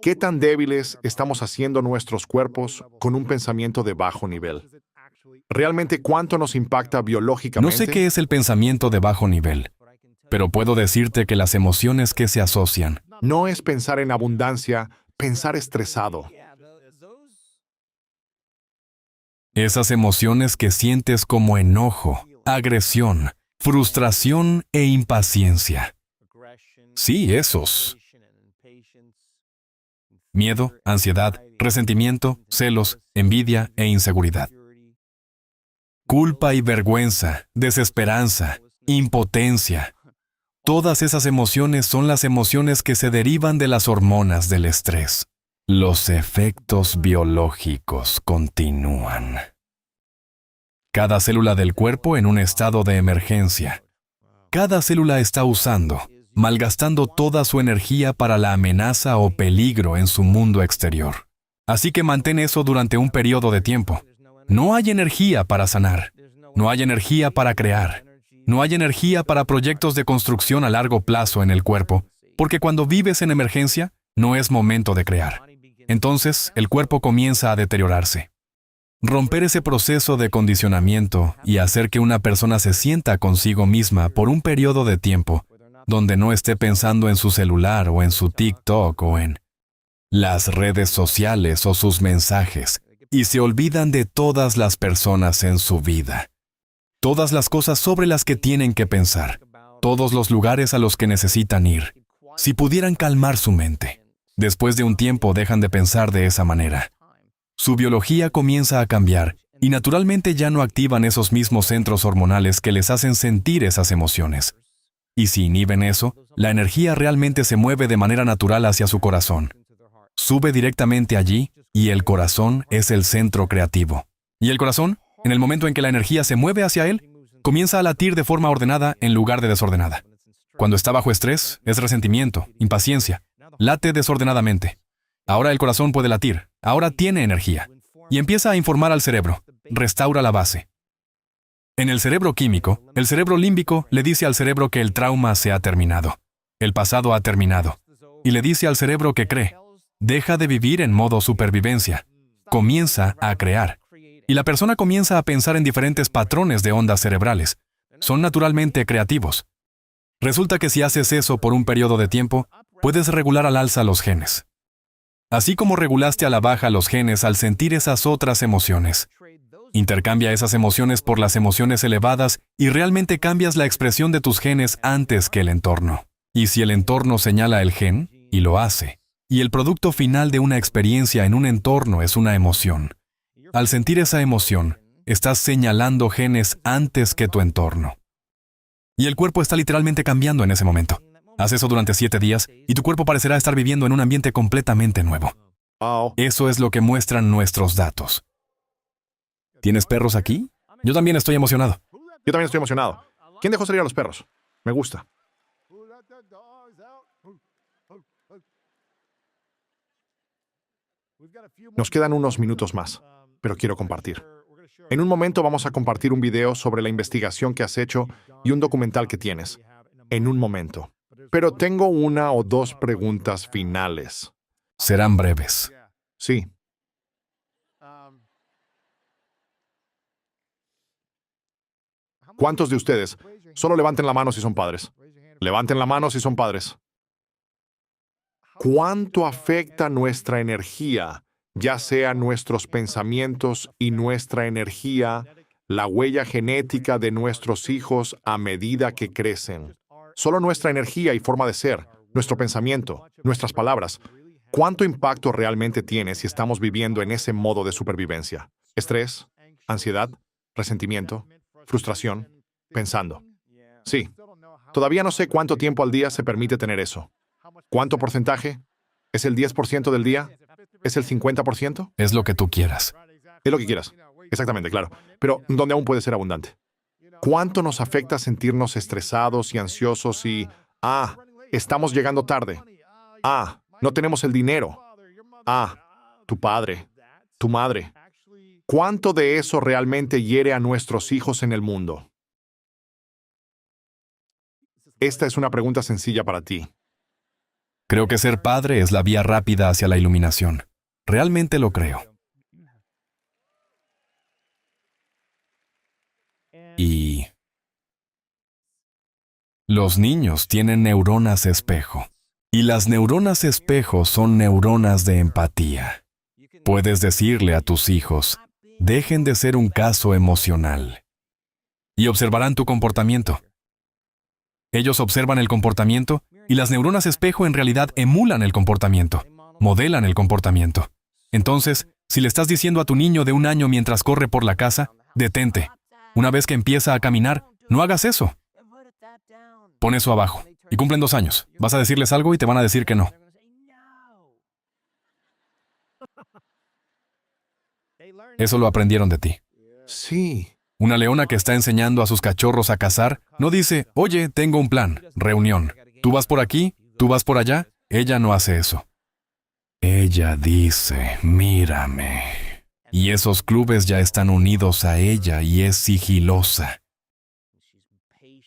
¿Qué tan débiles estamos haciendo nuestros cuerpos con un pensamiento de bajo nivel? ¿Realmente cuánto nos impacta biológicamente? No sé qué es el pensamiento de bajo nivel, pero puedo decirte que las emociones que se asocian, No es pensar en abundancia, pensar estresado. Esas emociones que sientes como enojo, agresión, frustración e impaciencia. Sí, esos. Miedo, ansiedad, resentimiento, celos, envidia e inseguridad. Culpa y vergüenza, desesperanza, impotencia. Todas esas emociones son las emociones que se derivan de las hormonas del estrés. Los efectos biológicos continúan. Cada célula del cuerpo en un estado de emergencia. Cada célula está usando, malgastando toda su energía para la amenaza o peligro en su mundo exterior. Así que mantén eso durante un periodo de tiempo. No hay energía para sanar. No hay energía para crear. No hay energía para proyectos de construcción a largo plazo en el cuerpo, porque cuando vives en emergencia, no es momento de crear. Entonces, el cuerpo comienza a deteriorarse. Romper ese proceso de condicionamiento y hacer que una persona se sienta consigo misma por un periodo de tiempo, donde no esté pensando en su celular o en su TikTok o en las redes sociales o sus mensajes, y se olvidan de todas las personas en su vida. Todas las cosas sobre las que tienen que pensar, todos los lugares a los que necesitan ir. Si pudieran calmar su mente, después de un tiempo dejan de pensar de esa manera. Su biología comienza a cambiar y naturalmente ya no activan esos mismos centros hormonales que les hacen sentir esas emociones. Y si inhiben eso, la energía realmente se mueve de manera natural hacia su corazón. Sube directamente allí y el corazón es el centro creativo. Y el corazón, en el momento en que la energía se mueve hacia él, comienza a latir de forma ordenada en lugar de desordenada. Cuando está bajo estrés, es resentimiento, impaciencia. Late desordenadamente. Ahora el corazón puede latir, ahora tiene energía. Y empieza a informar al cerebro. Restaura la base. En el cerebro químico, el cerebro límbico le dice al cerebro que el trauma se ha terminado. El pasado ha terminado. Y le dice al cerebro que cree. Deja de vivir en modo supervivencia. Comienza a crear. Y la persona comienza a pensar en diferentes patrones de ondas cerebrales. Son naturalmente creativos. Resulta que si haces eso por un periodo de tiempo, puedes regular al alza los genes. Así como regulaste a la baja los genes al sentir esas otras emociones. Intercambia esas emociones por las emociones elevadas y realmente cambias la expresión de tus genes antes que el entorno. Y si el entorno señala el gen, y lo hace, y el producto final de una experiencia en un entorno es una emoción. Al sentir esa emoción, estás señalando genes antes que tu entorno. Y el cuerpo está literalmente cambiando en ese momento. Haz eso durante 7 días y tu cuerpo parecerá estar viviendo en un ambiente completamente nuevo. Wow. Eso es lo que muestran nuestros datos. ¿Tienes perros aquí? Yo también estoy emocionado. Yo también estoy emocionado. ¿Quién dejó salir a los perros? Me gusta. Nos quedan unos minutos más, pero quiero compartir. En un momento vamos a compartir un video sobre la investigación que has hecho y un documental que tienes. En un momento. Pero tengo una o dos preguntas finales. Serán breves. Sí. ¿Cuántos de ustedes? Solo levanten la mano si son padres. Levanten la mano si son padres. ¿Cuánto afecta nuestra energía, ya sea nuestros pensamientos y nuestra energía, la huella genética de nuestros hijos a medida que crecen? Solo nuestra energía y forma de ser, nuestro pensamiento, nuestras palabras. ¿Cuánto impacto realmente tiene si estamos viviendo en ese modo de supervivencia? Estrés, ansiedad, resentimiento, frustración, pensando. Sí, todavía no sé cuánto tiempo al día se permite tener eso. ¿Cuánto porcentaje? ¿Es el 10% del día? ¿Es el 50%? Es lo que tú quieras. Es lo que quieras. Exactamente, claro. Pero donde aún puede ser abundante. ¿Cuánto nos afecta sentirnos estresados y ansiosos y, estamos llegando tarde? No tenemos el dinero. Tu padre, tu madre. ¿Cuánto de eso realmente hiere a nuestros hijos en el mundo? Esta es una pregunta sencilla para ti. Creo que ser padre es la vía rápida hacia la iluminación. Realmente lo creo. Y los niños tienen neuronas espejo. Y las neuronas espejo son neuronas de empatía. Puedes decirle a tus hijos, dejen de ser un caso emocional. Y observarán tu comportamiento. Ellos observan el comportamiento y las neuronas espejo en realidad emulan el comportamiento, modelan el comportamiento. Entonces, si le estás diciendo a tu niño de 1 año mientras corre por la casa, detente. Una vez que empieza a caminar, no hagas eso. Pon eso abajo. Y cumplen 2 años. Vas a decirles algo y te van a decir que no. Eso lo aprendieron de ti. Sí. Una leona que está enseñando a sus cachorros a cazar, no dice, oye, tengo un plan, reunión. ¿Tú vas por aquí? ¿Tú vas por allá? Ella no hace eso. Ella dice, mírame. Y esos clubes ya están unidos a ella y es sigilosa.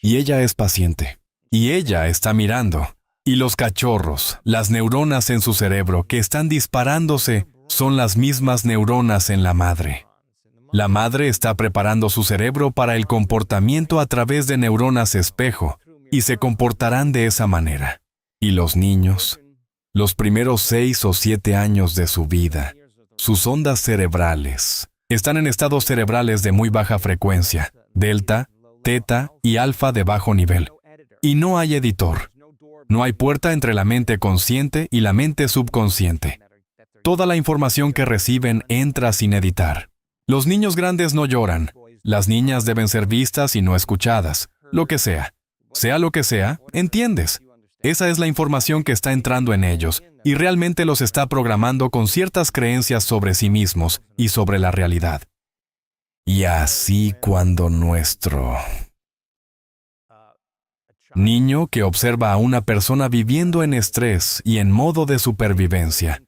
Y ella es paciente. Y ella está mirando. Y los cachorros, las neuronas en su cerebro que están disparándose, son las mismas neuronas en la madre. La madre está preparando su cerebro para el comportamiento a través de neuronas espejo, y se comportarán de esa manera. Y los niños, los primeros 6 o 7 años de su vida, sus ondas cerebrales, están en estados cerebrales de muy baja frecuencia, delta, teta y alfa de bajo nivel. Y no hay editor. No hay puerta entre la mente consciente y la mente subconsciente. Toda la información que reciben entra sin editar. Los niños grandes no lloran. Las niñas deben ser vistas y no escuchadas. Lo que sea. Sea lo que sea, entiendes. Esa es la información que está entrando en ellos y realmente los está programando con ciertas creencias sobre sí mismos y sobre la realidad. Y así cuando nuestro niño que observa a una persona viviendo en estrés y en modo de supervivencia,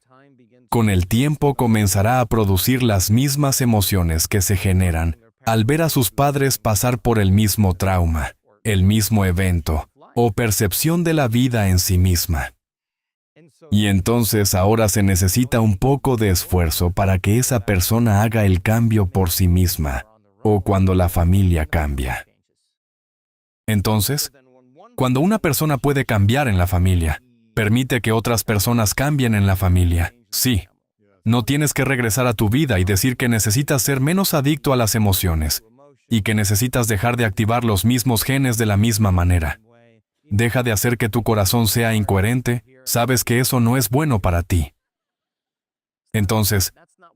con el tiempo comenzará a producir las mismas emociones que se generan al ver a sus padres pasar por el mismo trauma, el mismo evento o percepción de la vida en sí misma. Y entonces ahora se necesita un poco de esfuerzo para que esa persona haga el cambio por sí misma o cuando la familia cambia. Entonces, cuando una persona puede cambiar en la familia, permite que otras personas cambien en la familia. Sí, no tienes que regresar a tu vida y decir que necesitas ser menos adicto a las emociones y que necesitas dejar de activar los mismos genes de la misma manera. Deja de hacer que tu corazón sea incoherente, sabes que eso no es bueno para ti. Entonces,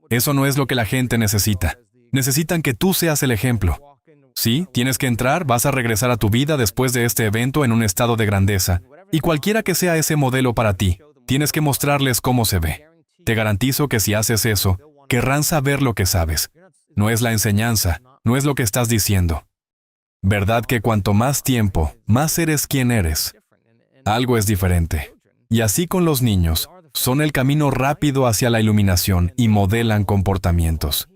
eso no es lo que la gente necesita. Necesitan que tú seas el ejemplo. Sí, tienes que entrar, vas a regresar a tu vida después de este evento en un estado de grandeza. Y cualquiera que sea ese modelo para ti, tienes que mostrarles cómo se ve. Te garantizo que si haces eso, querrán saber lo que sabes. No es la enseñanza, no es lo que estás diciendo. ¿Verdad que cuanto más tiempo, más eres quien eres? Algo es diferente. Y así con los niños, son el camino rápido hacia la iluminación y modelan comportamientos.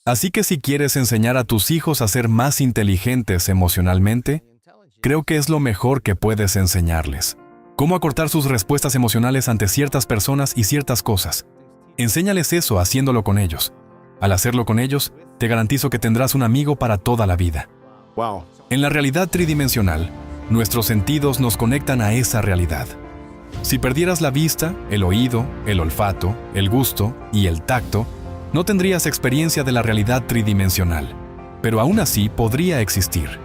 Así que si quieres enseñar a tus hijos a ser más inteligentes emocionalmente, creo que es lo mejor que puedes enseñarles. Cómo acortar sus respuestas emocionales ante ciertas personas y ciertas cosas. Enséñales eso haciéndolo con ellos. Al hacerlo con ellos, te garantizo que tendrás un amigo para toda la vida. Wow. En la realidad tridimensional, nuestros sentidos nos conectan a esa realidad. Si perdieras la vista, el oído, el olfato, el gusto y el tacto, no tendrías experiencia de la realidad tridimensional, pero aún así podría existir.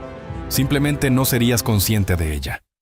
Simplemente no serías consciente de ella.